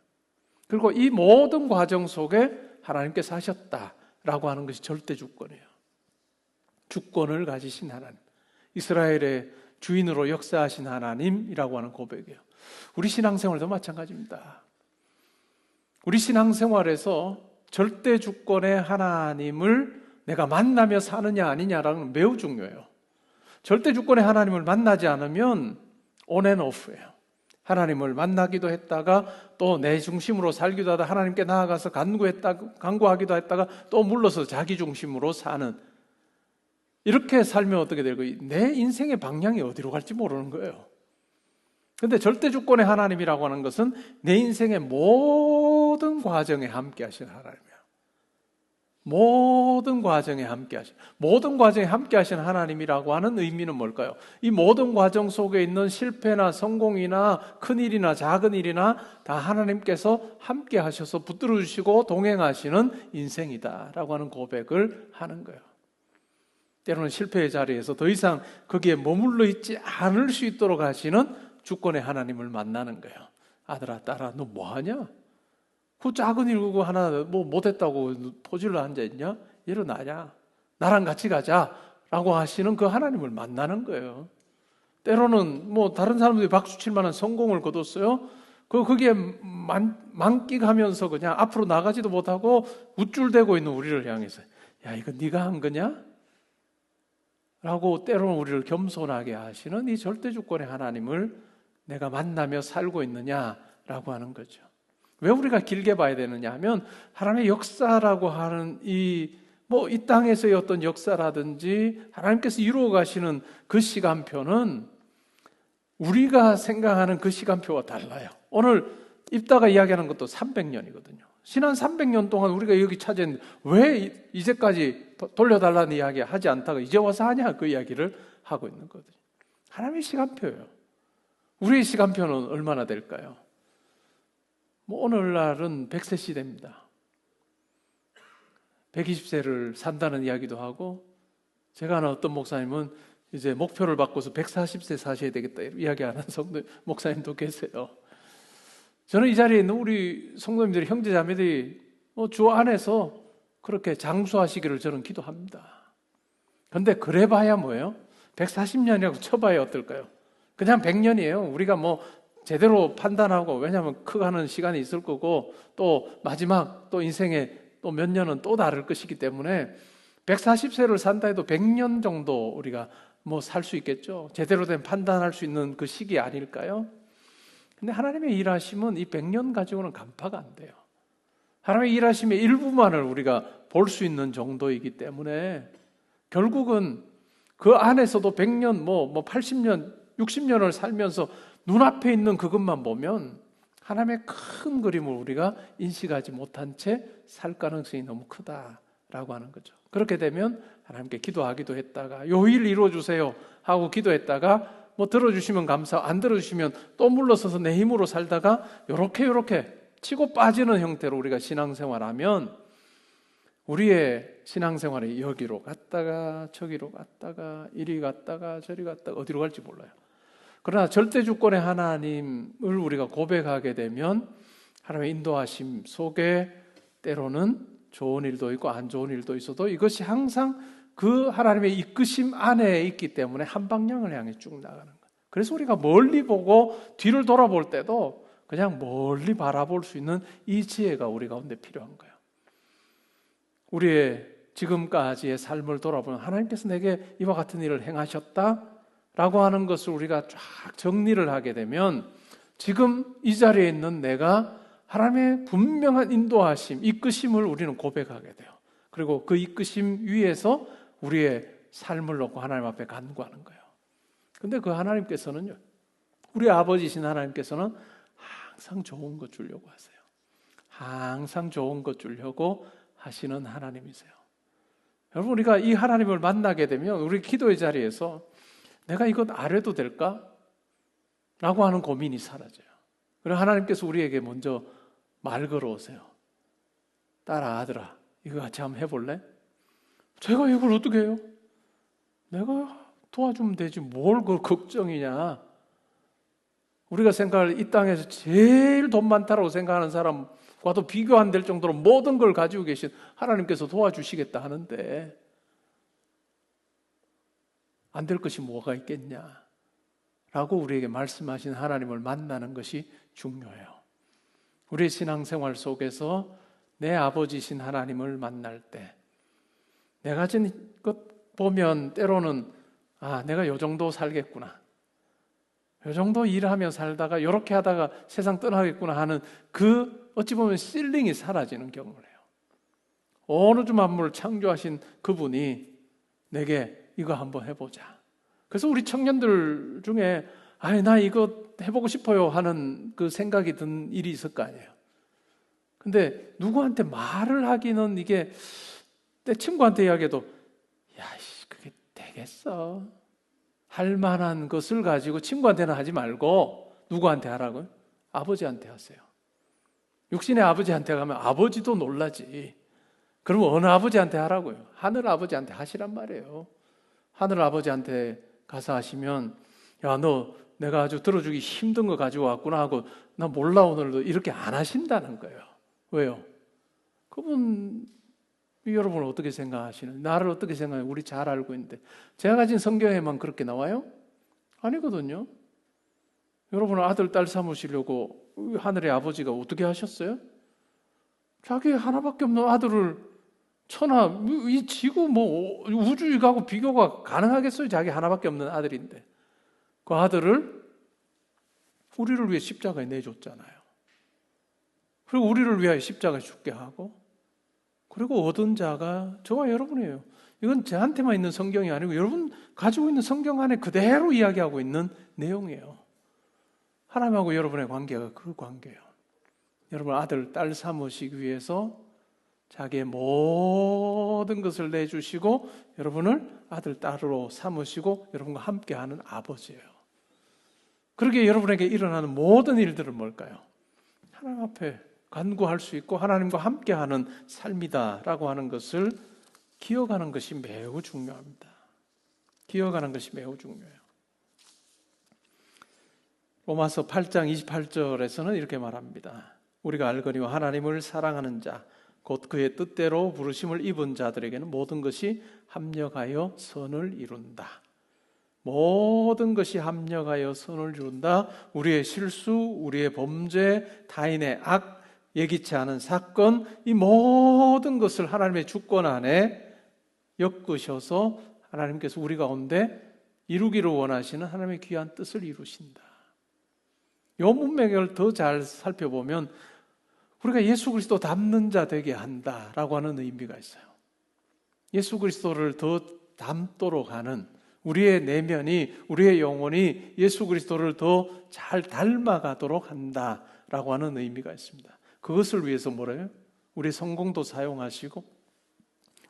그리고 이 모든 과정 속에 하나님께서 하셨다라고 하는 것이 절대 주권이에요. 주권을 가지신 하나님, 이스라엘의 주인으로 역사하신 하나님이라고 하는 고백이에요. 우리 신앙생활도 마찬가지입니다. 우리 신앙생활에서 절대 주권의 하나님을 내가 만나며 사느냐 아니냐라는 건 매우 중요해요. 절대 주권의 하나님을 만나지 않으면 on and off예요. 하나님을 만나기도 했다가 또 내 중심으로 살기도 하다 하나님께 나아가서 간구하기도 했다가 또 물러서 자기 중심으로 사는, 이렇게 살면 어떻게 되고 내 인생의 방향이 어디로 갈지 모르는 거예요. 그런데 절대 주권의 하나님이라고 하는 것은 내 인생의 모든 과정에 함께 하시는 하나님이에요. 모든 과정에 함께 하시는 하나님이라고 하는 의미는 뭘까요? 이 모든 과정 속에 있는 실패나 성공이나 큰일이나 작은 일이나 다 하나님께서 함께 하셔서 붙들어 주시고 동행하시는 인생이다라고 하는 고백을 하는 거예요. 때로는 실패의 자리에서 더 이상 거기에 머물러 있지 않을 수 있도록 하시는 주권의 하나님을 만나는 거예요. 아들아, 딸아, 너 뭐하냐? 그 작은 일 그거 하나 못했다고 포질러 앉아있냐? 일어나냐? 나랑 같이 가자라고 하시는 그 하나님을 만나는 거예요. 때로는 다른 사람들이 박수칠 만한 성공을 거뒀어요. 거기에 만끽하면서 그냥 앞으로 나가지도 못하고 우쭐대고 있는 우리를 향해서 야, 이거 네가 한 거냐? 라고 때로는 우리를 겸손하게 하시는 이 절대주권의 하나님을 내가 만나며 살고 있느냐라고 하는 거죠. 왜 우리가 길게 봐야 되느냐 하면 하나님의 역사라고 하는 이 땅에서의 어떤 역사라든지 하나님께서 이루어 가시는 그 시간표는 우리가 생각하는 그 시간표와 달라요. 오늘 입다가 이야기하는 것도 300년이거든요. 지난 300년 동안 우리가 여기 찾았는데 왜 이제까지 돌려달라는 이야기 하지 않다가 이제 와서 하냐, 그 이야기를 하고 있는 거거든요. 하나님의 시간표예요. 우리의 시간표는 얼마나 될까요? 오늘날은 100세 시대입니다. 120세를 산다는 이야기도 하고, 제가 아는 어떤 목사님은 이제 목표를 바꿔서 140세 사셔야 되겠다 이야기하는 목사님도 계세요. 저는 이 자리에 있는 우리 성도님들이, 형제자매들이 주 안에서 그렇게 장수하시기를 저는 기도합니다. 그런데 그래봐야 뭐예요? 140년이라고 쳐봐야 어떨까요? 그냥 100년이에요. 우리가 제대로 판단하고, 왜냐하면 커가는 시간이 있을 거고 또 마지막 또 인생에 또 몇 년은 또 다를 것이기 때문에 140세를 산다 해도 100년 정도 우리가 살 수 있겠죠. 제대로 된 판단할 수 있는 그 시기 아닐까요? 근데 하나님의 일하심은 이 100년 가지고는 간파가 안 돼요. 하나님의 일하심의 일부만을 우리가 볼 수 있는 정도이기 때문에 결국은 그 안에서도 100년, 80년, 60년을 살면서 눈앞에 있는 그것만 보면 하나님의 큰 그림을 우리가 인식하지 못한 채 살 가능성이 너무 크다라고 하는 거죠. 그렇게 되면 하나님께 기도하기도 했다가 요 일 이루어주세요 하고 기도했다가 들어주시면 감사, 안 들어주시면 또 물러서서 내 힘으로 살다가 요렇게 치고 빠지는 형태로 우리가 신앙생활하면 우리의 신앙생활이 여기로 갔다가 저기로 갔다가 이리 갔다가 저리 갔다가 어디로 갈지 몰라요. 그러나 절대주권의 하나님을 우리가 고백하게 되면 하나님의 인도하심 속에 때로는 좋은 일도 있고 안 좋은 일도 있어도 이것이 항상 그 하나님의 이끄심 안에 있기 때문에 한 방향을 향해 쭉 나가는 거예요. 그래서 우리가 멀리 보고 뒤를 돌아볼 때도 그냥 멀리 바라볼 수 있는 이 지혜가 우리 가운데 필요한 거예요. 우리의 지금까지의 삶을 돌아보면 하나님께서 내게 이와 같은 일을 행하셨다라고 하는 것을 우리가 쫙 정리를 하게 되면 지금 이 자리에 있는 내가 하나님의 분명한 인도하심, 이끄심을 우리는 고백하게 돼요. 그리고 그 이끄심 위에서 우리의 삶을 놓고 하나님 앞에 간구하는 거예요. 근데 그 하나님께서는요, 우리 아버지신 하나님께서는 항상 좋은 것 주려고 하세요. 항상 좋은 것 주려고 하시는 하나님이세요. 여러분, 우리가 이 하나님을 만나게 되면 우리 기도의 자리에서 내가 이것 안 해도 될까? 라고 하는 고민이 사라져요. 그리고 하나님께서 우리에게 먼저 말 걸어오세요. 딸아, 아들아, 이거 같이 한번 해볼래? 제가 이걸 어떻게 해요? 내가 도와주면 되지 뭘 그걸 걱정이냐. 우리가 생각할 이 땅에서 제일 돈 많다라고 생각하는 사람과도 비교 안 될 정도로 모든 걸 가지고 계신 하나님께서 도와주시겠다 하는데 안 될 것이 뭐가 있겠냐 라고 우리에게 말씀하신 하나님을 만나는 것이 중요해요. 우리의 신앙생활 속에서 내 아버지신 하나님을 만날 때 내가 가진 것 보면 때로는 내가 요 정도 살겠구나, 요 정도 일하며 살다가 요렇게 하다가 세상 떠나겠구나 하는 그 어찌 보면 실링이 사라지는 경험을 해요. 어느 주 만물을 창조하신 그분이 내게 이거 한번 해보자. 그래서 우리 청년들 중에 나 이거 해보고 싶어요 하는 그 생각이 든 일이 있을 거 아니에요. 근데 누구한테 말을 하기는 이게 내 친구한테 이야기해도 그게 되겠어 할 만한 것을 가지고 친구한테는 하지 말고 누구한테 하라고요? 아버지한테 하세요. 육신의 아버지한테 가면 아버지도 놀라지. 그럼 어느 아버지한테 하라고요? 하늘 아버지한테 하시란 말이에요. 하늘 아버지한테 가서 하시면 너 내가 아주 들어주기 힘든 거 가지고 왔구나 하고 나 몰라 오늘도 이렇게 안 하신다는 거예요. 왜요? 그분 여러분 어떻게 생각하시는? 나를 어떻게 생각해요? 우리 잘 알고 있는데 제가 가진 성경에만 그렇게 나와요? 아니거든요. 여러분 아들 딸 삼으시려고 하늘의 아버지가 어떻게 하셨어요? 자기 하나밖에 없는 아들을 천하 이 지구 우주하고 비교가 가능하겠어요? 자기 하나밖에 없는 아들인데 그 아들을 우리를 위해 십자가에 내줬잖아요. 그리고 우리를 위하여 십자가에 죽게 하고 그리고 얻은 자가 저와 여러분이에요. 이건 저한테만 있는 성경이 아니고 여러분 가지고 있는 성경 안에 그대로 이야기하고 있는 내용이에요. 하나님하고 여러분의 관계가 그 관계예요. 여러분 아들, 딸 삼으시기 위해서 자기의 모든 것을 내주시고 여러분을 아들, 딸로 삼으시고 여러분과 함께하는 아버지예요. 그러기에 여러분에게 일어나는 모든 일들은 뭘까요? 하나님 앞에 간구할 수 있고 하나님과 함께하는 삶이다라고 하는 것을 기억하는 것이 매우 중요합니다. 기억하는 것이 매우 중요해요. 로마서 8장 28절에서는 이렇게 말합니다. 우리가 알거니와 하나님을 사랑하는 자 곧 그의 뜻대로 부르심을 입은 자들에게는 모든 것이 합력하여 선을 이룬다. 모든 것이 합력하여 선을 이룬다. 우리의 실수, 우리의 범죄, 타인의 악, 예기치 않은 사건, 이 모든 것을 하나님의 주권 안에 엮으셔서 하나님께서 우리 가운데 이루기를 원하시는 하나님의 귀한 뜻을 이루신다. 이 문맥을 더 잘 살펴보면 우리가 예수 그리스도 닮는 자 되게 한다라고 하는 의미가 있어요. 예수 그리스도를 더 닮도록 하는 우리의 내면이, 우리의 영혼이 예수 그리스도를 더 잘 닮아가도록 한다라고 하는 의미가 있습니다. 그것을 위해서 뭐래요? 우리의 성공도 사용하시고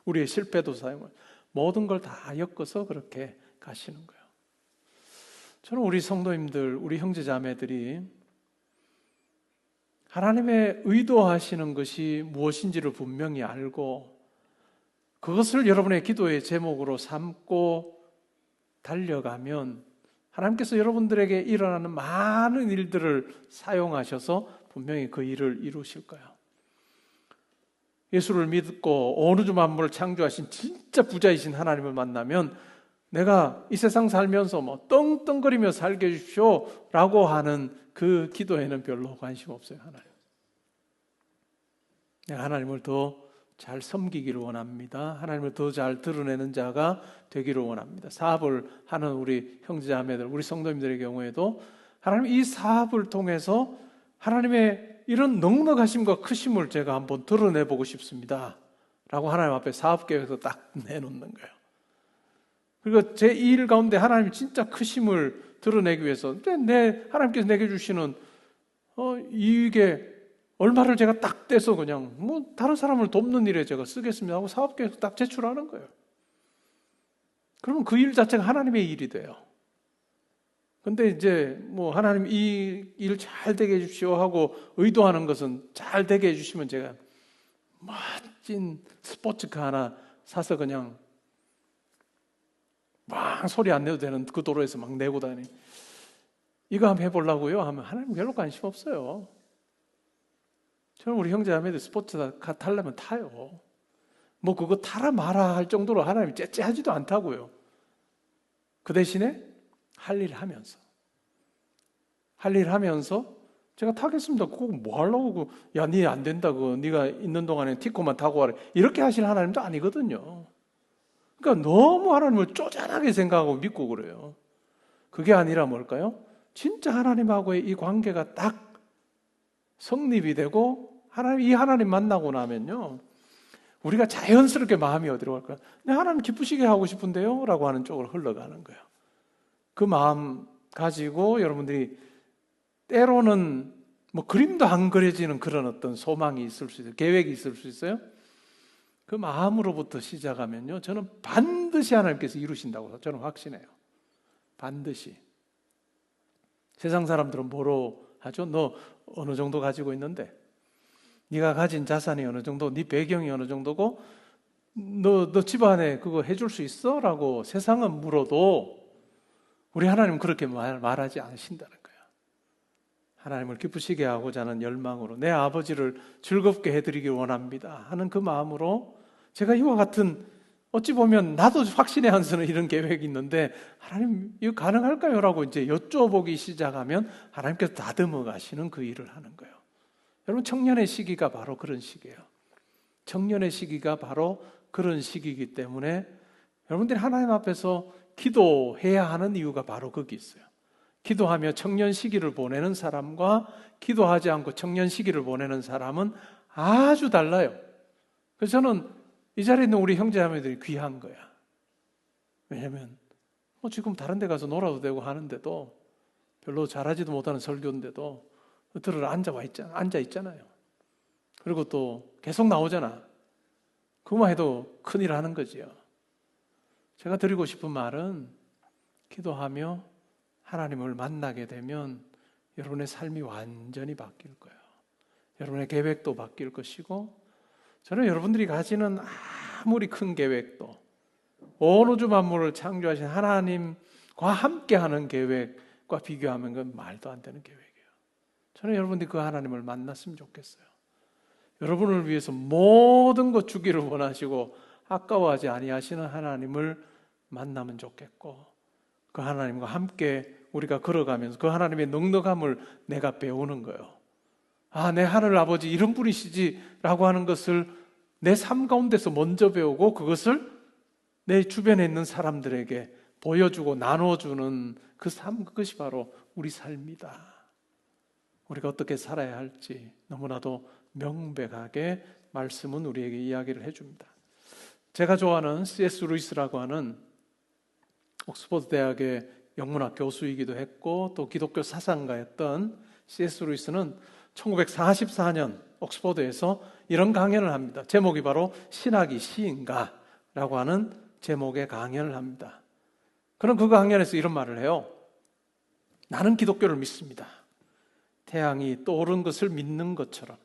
우리의 실패도 사용하시고 모든 걸 다 엮어서 그렇게 가시는 거예요. 저는 우리 성도님들, 우리 형제자매들이 하나님의 의도하시는 것이 무엇인지를 분명히 알고 그것을 여러분의 기도의 제목으로 삼고 달려가면 하나님께서 여러분들에게 일어나는 많은 일들을 사용하셔서 분명히 그 일을 이루실 거예요. 예수를 믿고 어느 주 만물을 창조하신 진짜 부자이신 하나님을 만나면 내가 이 세상 살면서 떵떵거리며 살게 해주십시오 라고 하는 그 기도에는 별로 관심 없어요. 내가 하나님을 더 잘 섬기기를 원합니다. 하나님을 더 잘 드러내는 자가 되기를 원합니다. 사업을 하는 우리 형제자매들, 우리 성도님들의 경우에도 하나님 이 사업을 통해서 하나님의 이런 넉넉하심과 크심을 제가 한번 드러내보고 싶습니다 라고 하나님 앞에 사업계획에서 딱 내놓는 거예요. 그리고 제 이 일 가운데 하나님이 진짜 크심을 드러내기 위해서 하나님께서 내게 주시는 이익의 얼마를 제가 딱 떼서 그냥 뭐 다른 사람을 돕는 일에 제가 쓰겠습니다 하고 사업계획 딱 제출하는 거예요. 그러면 그 일 자체가 하나님의 일이 돼요. 근데 이제 뭐 하나님 이 일 잘 되게 해주십시오 하고 의도하는 것은 잘 되게 해주시면 제가 멋진 스포츠카 하나 사서 그냥 막 소리 안 내도 되는 그 도로에서 막 내고 다니. 이거 한번 해보려고요 하면 하나님 별로 관심 없어요. 저는 우리 형제자매들 스포츠카 타려면 타요. 뭐 그거 타라 마라 할 정도로 하나님이 째째하지도 않다고요. 그 대신에 할 일 하면서 제가 타겠습니다. 그거 뭐 하려고 야 니 안 된다 그거 네가 있는 동안에 티코만 타고 와라 이렇게 하실 하나님도 아니거든요. 그러니까 너무 하나님을 쪼잔하게 생각하고 믿고 그래요. 그게 아니라 뭘까요? 진짜 하나님하고의 이 관계가 딱 성립이 되고 이 하나님 만나고 나면요 우리가 자연스럽게 마음이 어디로 갈까요? 내 하나님 기쁘시게 하고 싶은데요 라고 하는 쪽으로 흘러가는 거예요. 그 마음 가지고 여러분들이 때로는 뭐 그림도 안 그려지는 그런 어떤 소망이 있을 수 있어요. 계획이 있을 수 있어요. 그 마음으로부터 시작하면요 저는 반드시 하나님께서 이루신다고 저는 확신해요. 반드시. 세상 사람들은 뭐로 하죠? 너 어느 정도 가지고 있는데 네가 가진 자산이 어느 정도, 네 배경이 어느 정도고 너 집안에 그거 해줄 수 있어? 라고 세상은 물어도 우리 하나님은 그렇게 말하지 않으신다는 거예요. 하나님을 기쁘시게 하고자 하는 열망으로 내 아버지를 즐겁게 해드리길 원합니다 하는 그 마음으로 제가 이와 같은 어찌 보면 나도 확신의 한서는 이런 계획이 있는데 하나님 이거 가능할까요? 라고 이제 여쭤보기 시작하면 하나님께서 다듬어 가시는 그 일을 하는 거예요. 여러분 청년의 시기가 바로 그런 시기예요. 청년의 시기가 바로 그런 시기이기 때문에 여러분들이 하나님 앞에서 기도해야 하는 이유가 바로 거기 있어요. 기도하며 청년 시기를 보내는 사람과 기도하지 않고 청년 시기를 보내는 사람은 아주 달라요. 그래서 저는 이 자리에 있는 우리 형제자매들이 귀한 거야. 왜냐하면 지금 다른 데 가서 놀아도 되고 하는데도 별로 잘하지도 못하는 설교인데도 들으러 앉아 있잖아요. 그리고 또 계속 나오잖아. 그만 해도 큰일 하는 거지요. 제가 드리고 싶은 말은 기도하며 하나님을 만나게 되면 여러분의 삶이 완전히 바뀔 거예요. 여러분의 계획도 바뀔 것이고 저는 여러분들이 가지는 아무리 큰 계획도 온 우주 만물을 창조하신 하나님과 함께하는 계획과 비교하면 그건 말도 안 되는 계획이에요. 저는 여러분들이 그 하나님을 만났으면 좋겠어요. 여러분을 위해서 모든 것 주기를 원하시고 아까워하지 아니하시는 하나님을 만나면 좋겠고 그 하나님과 함께 우리가 걸어가면서 그 하나님의 넉넉함을 내가 배우는 거예요. 내 하늘 아버지 이런 분이시지 라고 하는 것을 내 삶 가운데서 먼저 배우고 그것을 내 주변에 있는 사람들에게 보여주고 나눠주는 그 삶, 그것이 바로 우리 삶이다. 우리가 어떻게 살아야 할지 너무나도 명백하게 말씀은 우리에게 이야기를 해줍니다. 제가 좋아하는 C.S. 루이스라고 하는 옥스퍼드 대학의 영문학 교수이기도 했고 또 기독교 사상가였던 C.S. 루이스는 1944년 옥스퍼드에서 이런 강연을 합니다. 제목이 바로 신학이 시인가라고 하는 제목의 강연을 합니다. 그럼 그 강연에서 이런 말을 해요. 나는 기독교를 믿습니다. 태양이 떠오른 것을 믿는 것처럼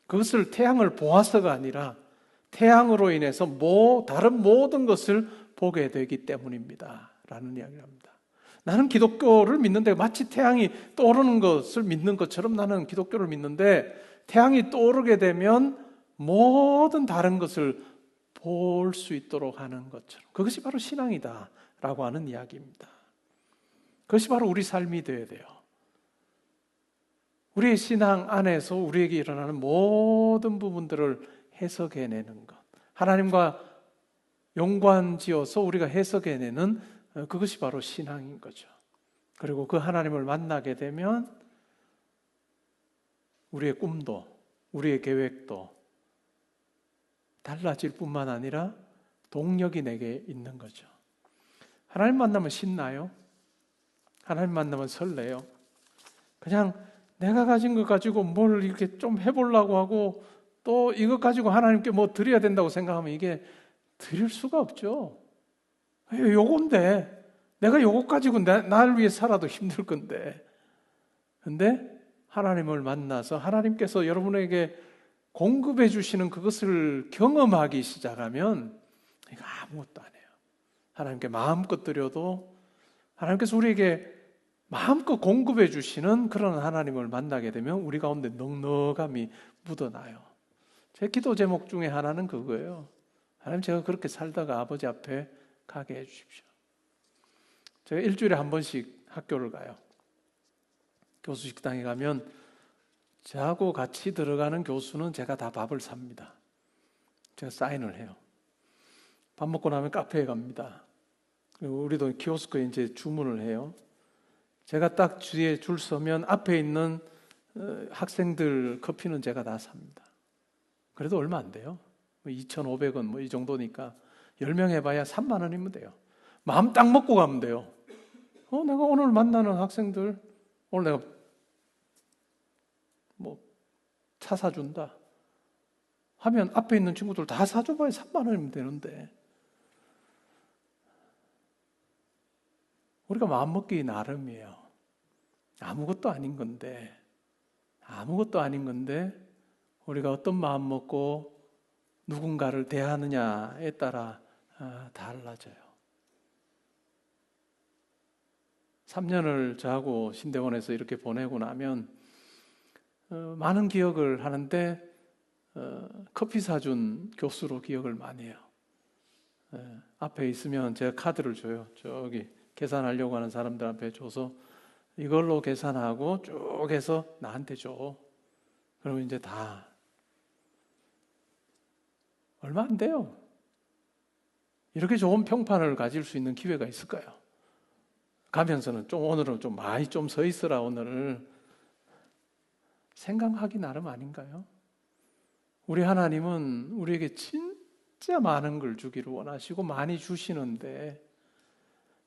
그것을 태양을 보아서가 아니라 태양으로 인해서 다른 모든 것을 보게 되기 때문입니다. 라는 이야기를 합니다. 나는 기독교를 믿는데 마치 태양이 떠오르는 것을 믿는 것처럼 나는 기독교를 믿는데 태양이 떠오르게 되면 모든 다른 것을 볼 수 있도록 하는 것처럼 그것이 바로 신앙이다 라고 하는 이야기입니다. 그것이 바로 우리 삶이 되어야 돼요. 우리의 신앙 안에서 우리에게 일어나는 모든 부분들을 해석해내는 것, 하나님과 연관지어서 우리가 해석해내는 그것이 바로 신앙인 거죠. 그리고 그 하나님을 만나게 되면 우리의 꿈도 우리의 계획도 달라질 뿐만 아니라 동력이 내게 있는 거죠. 하나님 만나면 신나요? 하나님 만나면 설레요? 그냥 내가 가진 것 가지고 뭘 이렇게 좀 해보려고 하고 또 이것 가지고 하나님께 뭐 드려야 된다고 생각하면 이게 드릴 수가 없죠. 요건데 내가 요것 가지고 나를 위해 살아도 힘들 건데. 근데 하나님을 만나서 하나님께서 여러분에게 공급해 주시는 그것을 경험하기 시작하면 이거 아무것도 아니에요. 하나님께 마음껏 드려도 하나님께서 우리에게 마음껏 공급해 주시는 그런 하나님을 만나게 되면 우리 가운데 넉넉함이 묻어나요. 제 기도 제목 중에 하나는 그거예요. 하나님, 제가 그렇게 살다가 아버지 앞에 가게 해 주십시오. 제가 일주일에 한 번씩 학교를 가요. 교수 식당에 가면 저하고 같이 들어가는 교수는 제가 다 밥을 삽니다. 제가 사인을 해요. 밥 먹고 나면 카페에 갑니다. 그리고 우리도 키오스크에 이제 주문을 해요. 제가 딱 뒤에 줄 서면 앞에 있는 학생들 커피는 제가 다 삽니다. 그래도 얼마 안 돼요. 2,500원 뭐 이 정도니까 10명 해봐야 3만 원이면 돼요. 마음 딱 먹고 가면 돼요. 내가 오늘 만나는 학생들 오늘 내가 뭐 차 사준다 하면 앞에 있는 친구들 다 사줘봐야 3만 원이면 되는데 우리가 마음 먹기 나름이에요. 아무것도 아닌 건데 우리가 어떤 마음 먹고 누군가를 대하느냐에 따라 달라져요. 3년을 저하고 신대원에서 이렇게 보내고 나면 많은 기억을 하는데 커피 사준 교수로 기억을 많이 해요. 앞에 있으면 제가 카드를 줘요. 저기 계산하려고 하는 사람들 앞에 줘서 이걸로 계산하고 쭉 해서 나한테 줘. 그러면 이제 다 얼마 안 돼요. 이렇게 좋은 평판을 가질 수 있는 기회가 있을까요? 가면서는 오늘은 좀 많이 좀 서 있으라 오늘 생각하기 나름 아닌가요? 우리 하나님은 우리에게 진짜 많은 걸 주기를 원하시고 많이 주시는데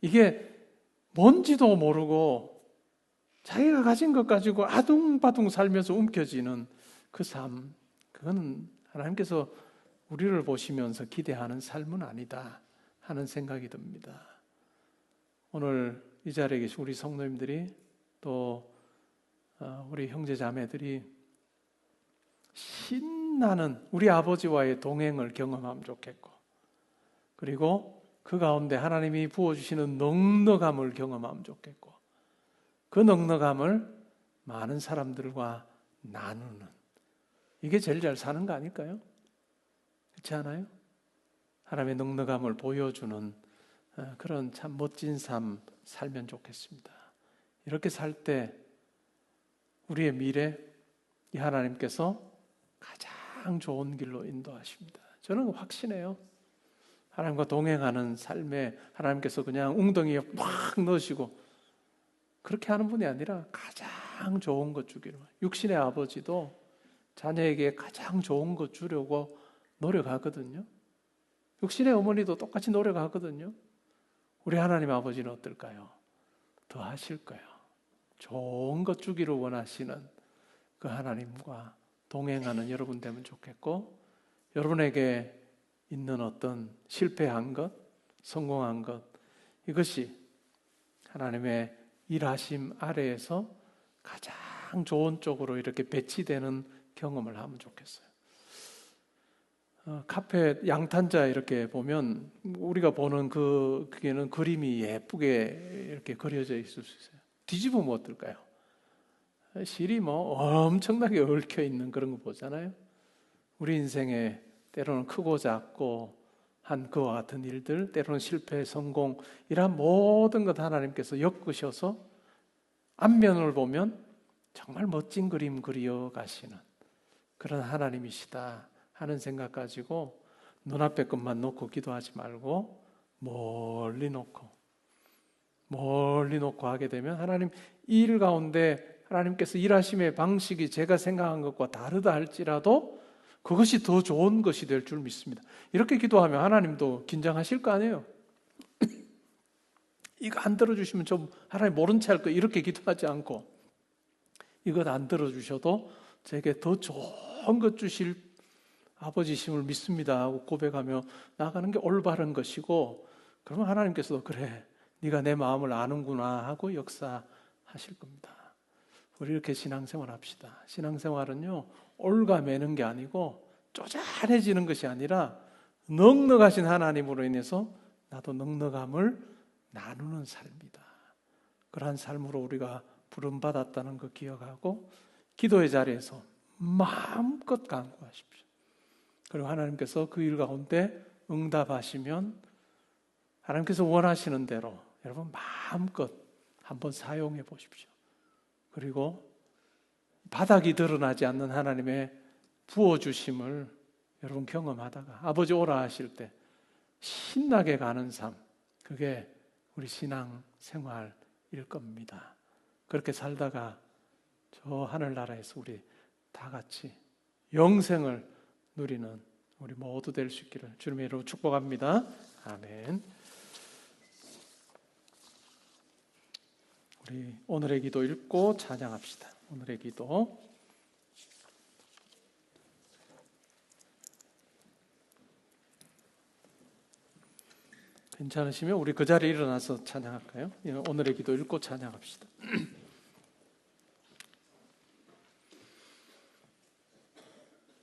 이게 뭔지도 모르고 자기가 가진 것 가지고 아둥바둥 살면서 움켜쥐는 그 삶, 그거는 하나님께서 우리를 보시면서 기대하는 삶은 아니다 하는 생각이 듭니다. 오늘 이 자리에 계신 우리 성도님들이 또 우리 형제 자매들이 신나는 우리 아버지와의 동행을 경험하면 좋겠고, 그리고 그 가운데 하나님이 부어주시는 넉넉함을 경험하면 좋겠고, 그 넉넉함을 많은 사람들과 나누는, 이게 제일 잘 사는 거 아닐까요? 그렇지 않아요? 하나님의 넉넉함을 보여주는 그런 참 멋진 삶 살면 좋겠습니다. 이렇게 살 때 우리의 미래, 이 하나님께서 가장 좋은 길로 인도하십니다. 저는 확신해요. 하나님과 동행하는 삶에 하나님께서 그냥 웅덩이에 막 넣으시고 그렇게 하는 분이 아니라 가장 좋은 것 주기로. 육신의 아버지도 자녀에게 가장 좋은 것 주려고 노력하거든요. 육신의 어머니도 똑같이 노력하거든요. 우리 하나님 아버지는 어떨까요? 더 하실 거예요. 좋은 것 주기를 원하시는 그 하나님과 동행하는 여러분 되면 좋겠고, 여러분에게 있는 어떤 실패한 것, 성공한 것, 이것이 하나님의 일하심 아래에서 가장 좋은 쪽으로 이렇게 배치되는 경험을 하면 좋겠어요. 카페 양탄자 이렇게 보면 우리가 보는 그게는 그림이 예쁘게 이렇게 그려져 있을 수 있어요. 뒤집으면 어떨까요? 실이 뭐 엄청나게 얽혀 있는 그런 거 보잖아요. 우리 인생에 때로는 크고 작고 한 그와 같은 일들, 때로는 실패, 성공, 이러한 모든 것 하나님께서 엮으셔서 앞면을 보면 정말 멋진 그림 그려 가시는 그런 하나님이시다 하는 생각 가지고 눈앞에 것만 놓고 기도하지 말고 멀리 놓고 하게 되면 하나님 이 일 가운데 하나님께서 일하심의 방식이 제가 생각한 것과 다르다 할지라도 그것이 더 좋은 것이 될 줄 믿습니다. 이렇게 기도하면 하나님도 긴장하실 거 아니에요. 이거 안 들어주시면 좀 하나님 모른 채 할 거, 이렇게 기도하지 않고 이것 안 들어주셔도 제게 더 좋은 것 주실 아버지심을 믿습니다 하고 고백하며 나가는 게 올바른 것이고, 그러면 하나님께서도 그래, 네가 내 마음을 아는구나 하고 역사하실 겁니다. 우리 이렇게 신앙생활 합시다. 신앙생활은요, 올가매는 게 아니고 쪼잔해지는 것이 아니라 넉넉하신 하나님으로 인해서 나도 넉넉함을 나누는 삶이다. 그러한 삶으로 우리가 부름받았다는 거 기억하고 기도의 자리에서 마음껏 간구하십시오. 그리고 하나님께서 그 일 가운데 응답하시면 하나님께서 원하시는 대로 여러분 마음껏 한번 사용해 보십시오. 그리고 바닥이 드러나지 않는 하나님의 부어주심을 여러분 경험하다가 아버지 오라 하실 때 신나게 가는 삶, 그게 우리 신앙 생활일 겁니다. 그렇게 살다가 저 하늘나라에서 우리 다 같이 영생을 누리는 우리 모두 될 수 있기를 주님의 이름으로 축복합니다. 아멘. 우리 오늘의 기도 읽고 찬양합시다. 오늘의 기도. 괜찮으시면 우리 그 자리에 일어나서 찬양할까요? 오늘의 기도 읽고 찬양합시다.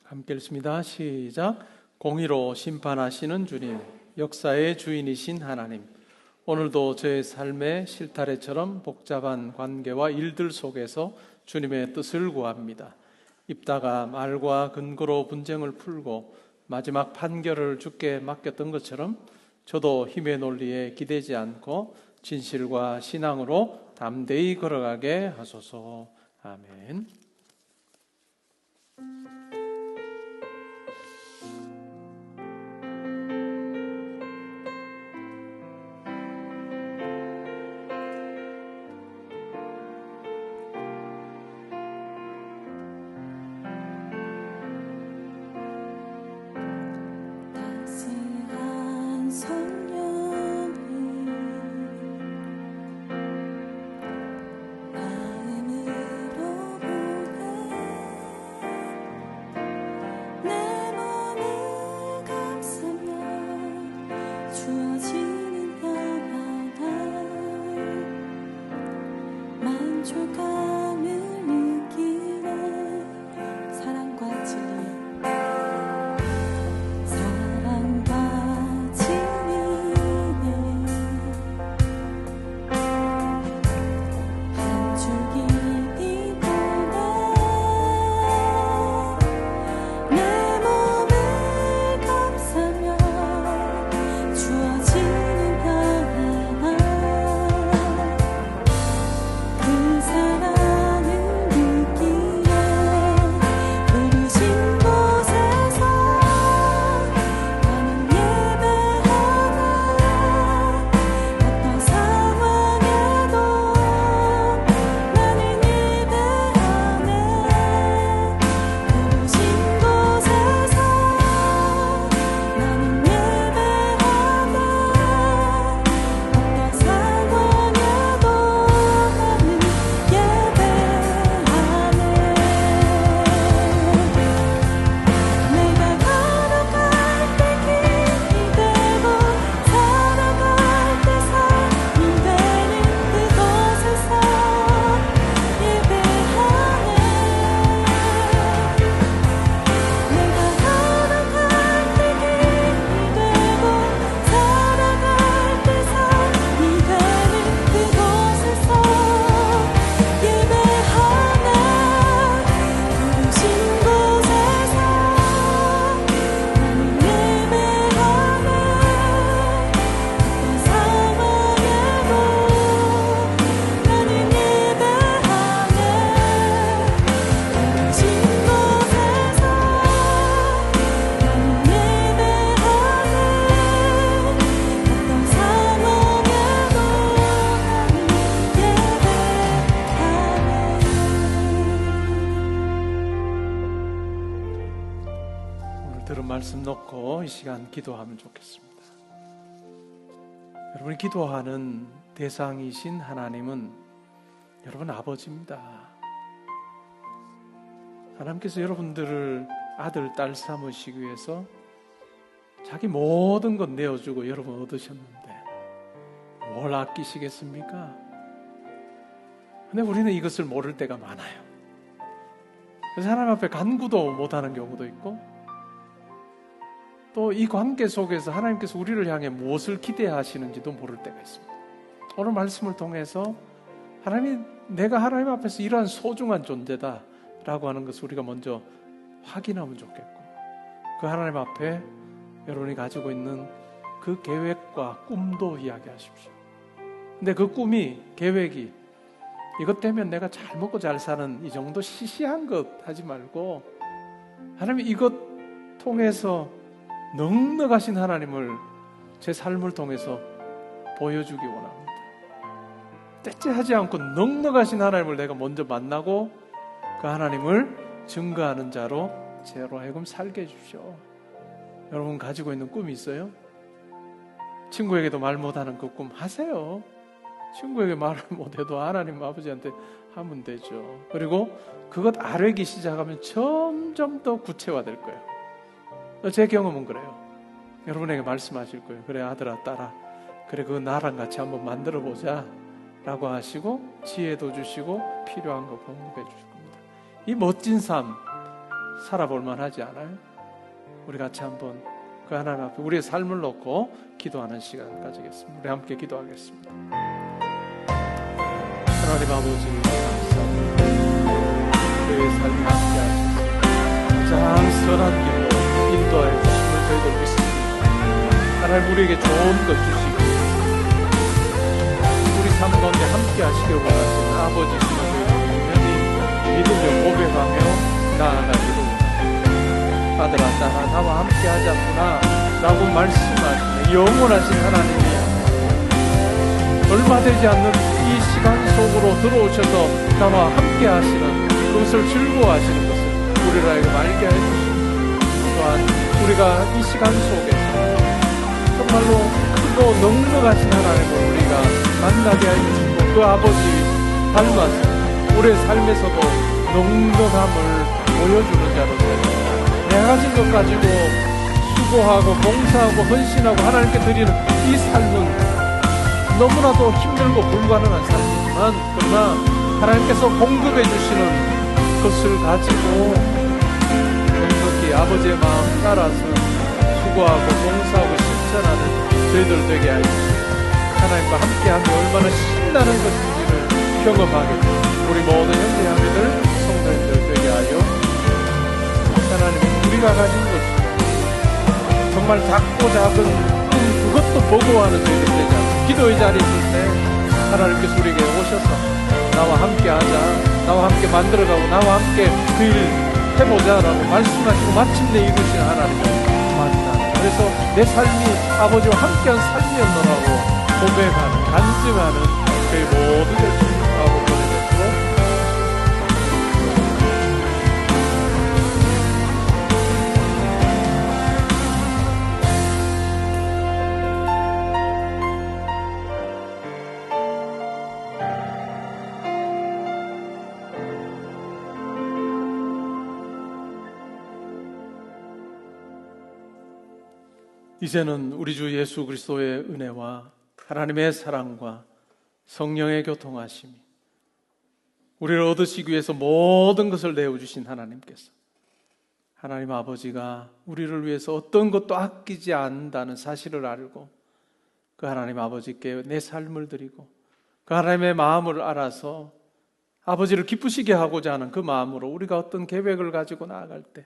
함께 읽습니다. 시작. 공의로 심판하시는 주님, 역사의 주인이신 하나님, 오늘도 저의 삶의 실타래처럼 복잡한 관계와 일들 속에서 주님의 뜻을 구합니다. 입다가 말과 근거로 분쟁을 풀고 마지막 판결을 주께 맡겼던 것처럼 저도 힘의 논리에 기대지 않고 진실과 신앙으로 담대히 걸어가게 하소서. 아멘. 따스한 성령이 마음으로 보내 내 몸을 감싸며 주어지는 평안함 만족감을 느끼네. 사랑과 진리 말씀 놓고 이 시간 기도하면 좋겠습니다. 여러분이 기도하는 대상이신 하나님은 여러분 아버지입니다. 하나님께서 여러분들을 아들, 딸 삼으시기 위해서 자기 모든 것 내어주고 여러분 얻으셨는데 뭘 아끼시겠습니까? 근데 우리는 이것을 모를 때가 많아요. 그래서 하나님 앞에 간구도 못하는 경우도 있고, 또 이 관계 속에서 하나님께서 우리를 향해 무엇을 기대하시는지도 모를 때가 있습니다. 오늘 말씀을 통해서 내가 하나님 앞에서 이러한 소중한 존재다 라고 하는 것을 우리가 먼저 확인하면 좋겠고, 그 하나님 앞에 여러분이 가지고 있는 그 계획과 꿈도 이야기하십시오. 근데 그 꿈이, 계획이 이것 때문에 내가 잘 먹고 잘 사는 이 정도 시시한 것 하지 말고, 하나님 이것 통해서 넉넉하신 하나님을 제 삶을 통해서 보여주기 원합니다. 떼째하지 않고 넉넉하신 하나님을 내가 먼저 만나고 그 하나님을 증거하는 자로 제로 하여금 살게 해주십시오. 여러분 가지고 있는 꿈이 있어요? 친구에게도 말 못하는 그 꿈 하세요. 친구에게 말을 못해도 하나님 아버지한테 하면 되죠. 그리고 그것 아뢰기 시작하면 점점 더 구체화될 거예요. 제 경험은 그래요. 여러분에게 말씀하실 거예요. 그래 아들아 딸아, 그래 그 나랑 같이 한번 만들어 보자 라고 하시고 지혜도 주시고 필요한 거 공급해 주실 겁니다. 이 멋진 삶 살아볼 만하지 않아요? 우리 같이 한번 그 하나님 앞에 우리의 삶을 놓고 기도하는 시간 가지겠습니다. 우리 함께 기도하겠습니다. 하나님 아버지 감사합니다. 저희의 삶을 함께 하셔서 가장 선한 길로 인도하여 주심을 저희들 믿습니다. 하나님 우리에게 좋은 것 주시고 우리 삶 가운데 함께 하시기를 원하시는 아버지시여 저희들 분명히 믿으며 고백하며 나아가기를 원합니다. 아들아 딸아 나와 함께 하자꾸나 라고 말씀하시는 영원하신 하나님이 얼마 되지 않는 이 시간 속으로 들어오셔서 나와 함께 하시는 그것을 즐거워하시는 것을 우리를 알고 알게 해주시고, 또한 우리가 이 시간 속에서 정말로 크고 넉넉하신 하나님을 우리가 만나게 해주시고 그 아버지 닮아서 우리의 삶에서도 넉넉함을 보여주는 자로 됩니다. 내가 가진 것 가지고 수고하고 봉사하고 헌신하고 하나님께 드리는 이 삶은 너무나도 힘들고 불가능한 삶이지만, 그러나 하나님께서 공급해 주시는 것을 가지고 넉넉히 아버지의 마음 따라서 수고하고 봉사하고 실천하는 저희들 되게 하여 주시고, 하나님과 함께하면 얼마나 신나는 것인지를 경험하게 우리 모든 형제자매들 성도님들 되게 하여 하나님은 우리가 가진 것이 정말 작고 작은 그것도 보고하는 저희들 되지 않습니다. 기도의 자리에 있을 때 하나님께서 우리에게 오셔서 나와 함께 하자, 나와 함께 만들어가고 나와 함께 그 일 해보자라고 말씀하시고 마침내 이루시는 하나님을 만나는, 그래서 내 삶이 아버지와 함께한 삶이었노라고 고백하는, 간증하는 저희 모두 될 수 있다고 보내주시고 이제는 우리 주 예수 그리스도의 은혜와 하나님의 사랑과 성령의 교통하심이 우리를 얻으시기 위해서 모든 것을 내어주신 하나님께서, 하나님 아버지가 우리를 위해서 어떤 것도 아끼지 않는다는 사실을 알고 그 하나님 아버지께 내 삶을 드리고 그 하나님의 마음을 알아서 아버지를 기쁘시게 하고자 하는 그 마음으로 우리가 어떤 계획을 가지고 나아갈 때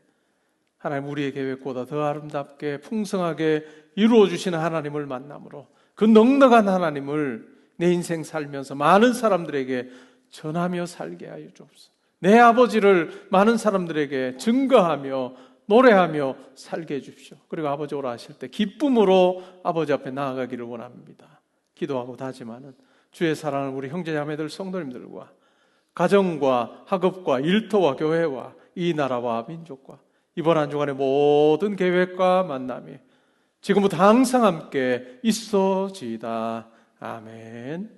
하나님 우리의 계획보다 더 아름답게 풍성하게 이루어주시는 하나님을 만남으로 그 넉넉한 하나님을 내 인생 살면서 많은 사람들에게 전하며 살게 하여 주옵소서. 내 아버지를 많은 사람들에게 증거하며 노래하며 살게 해주십시오. 그리고 아버지 오라 하실 때 기쁨으로 아버지 앞에 나아가기를 원합니다. 기도하고 다짐하는 주의 사랑하는 우리 형제자매들 성도님들과 가정과 학업과 일터와 교회와 이 나라와 민족과 이번 한 주간의 모든 계획과 만남이 지금부터 항상 함께 있어지이다. 아멘.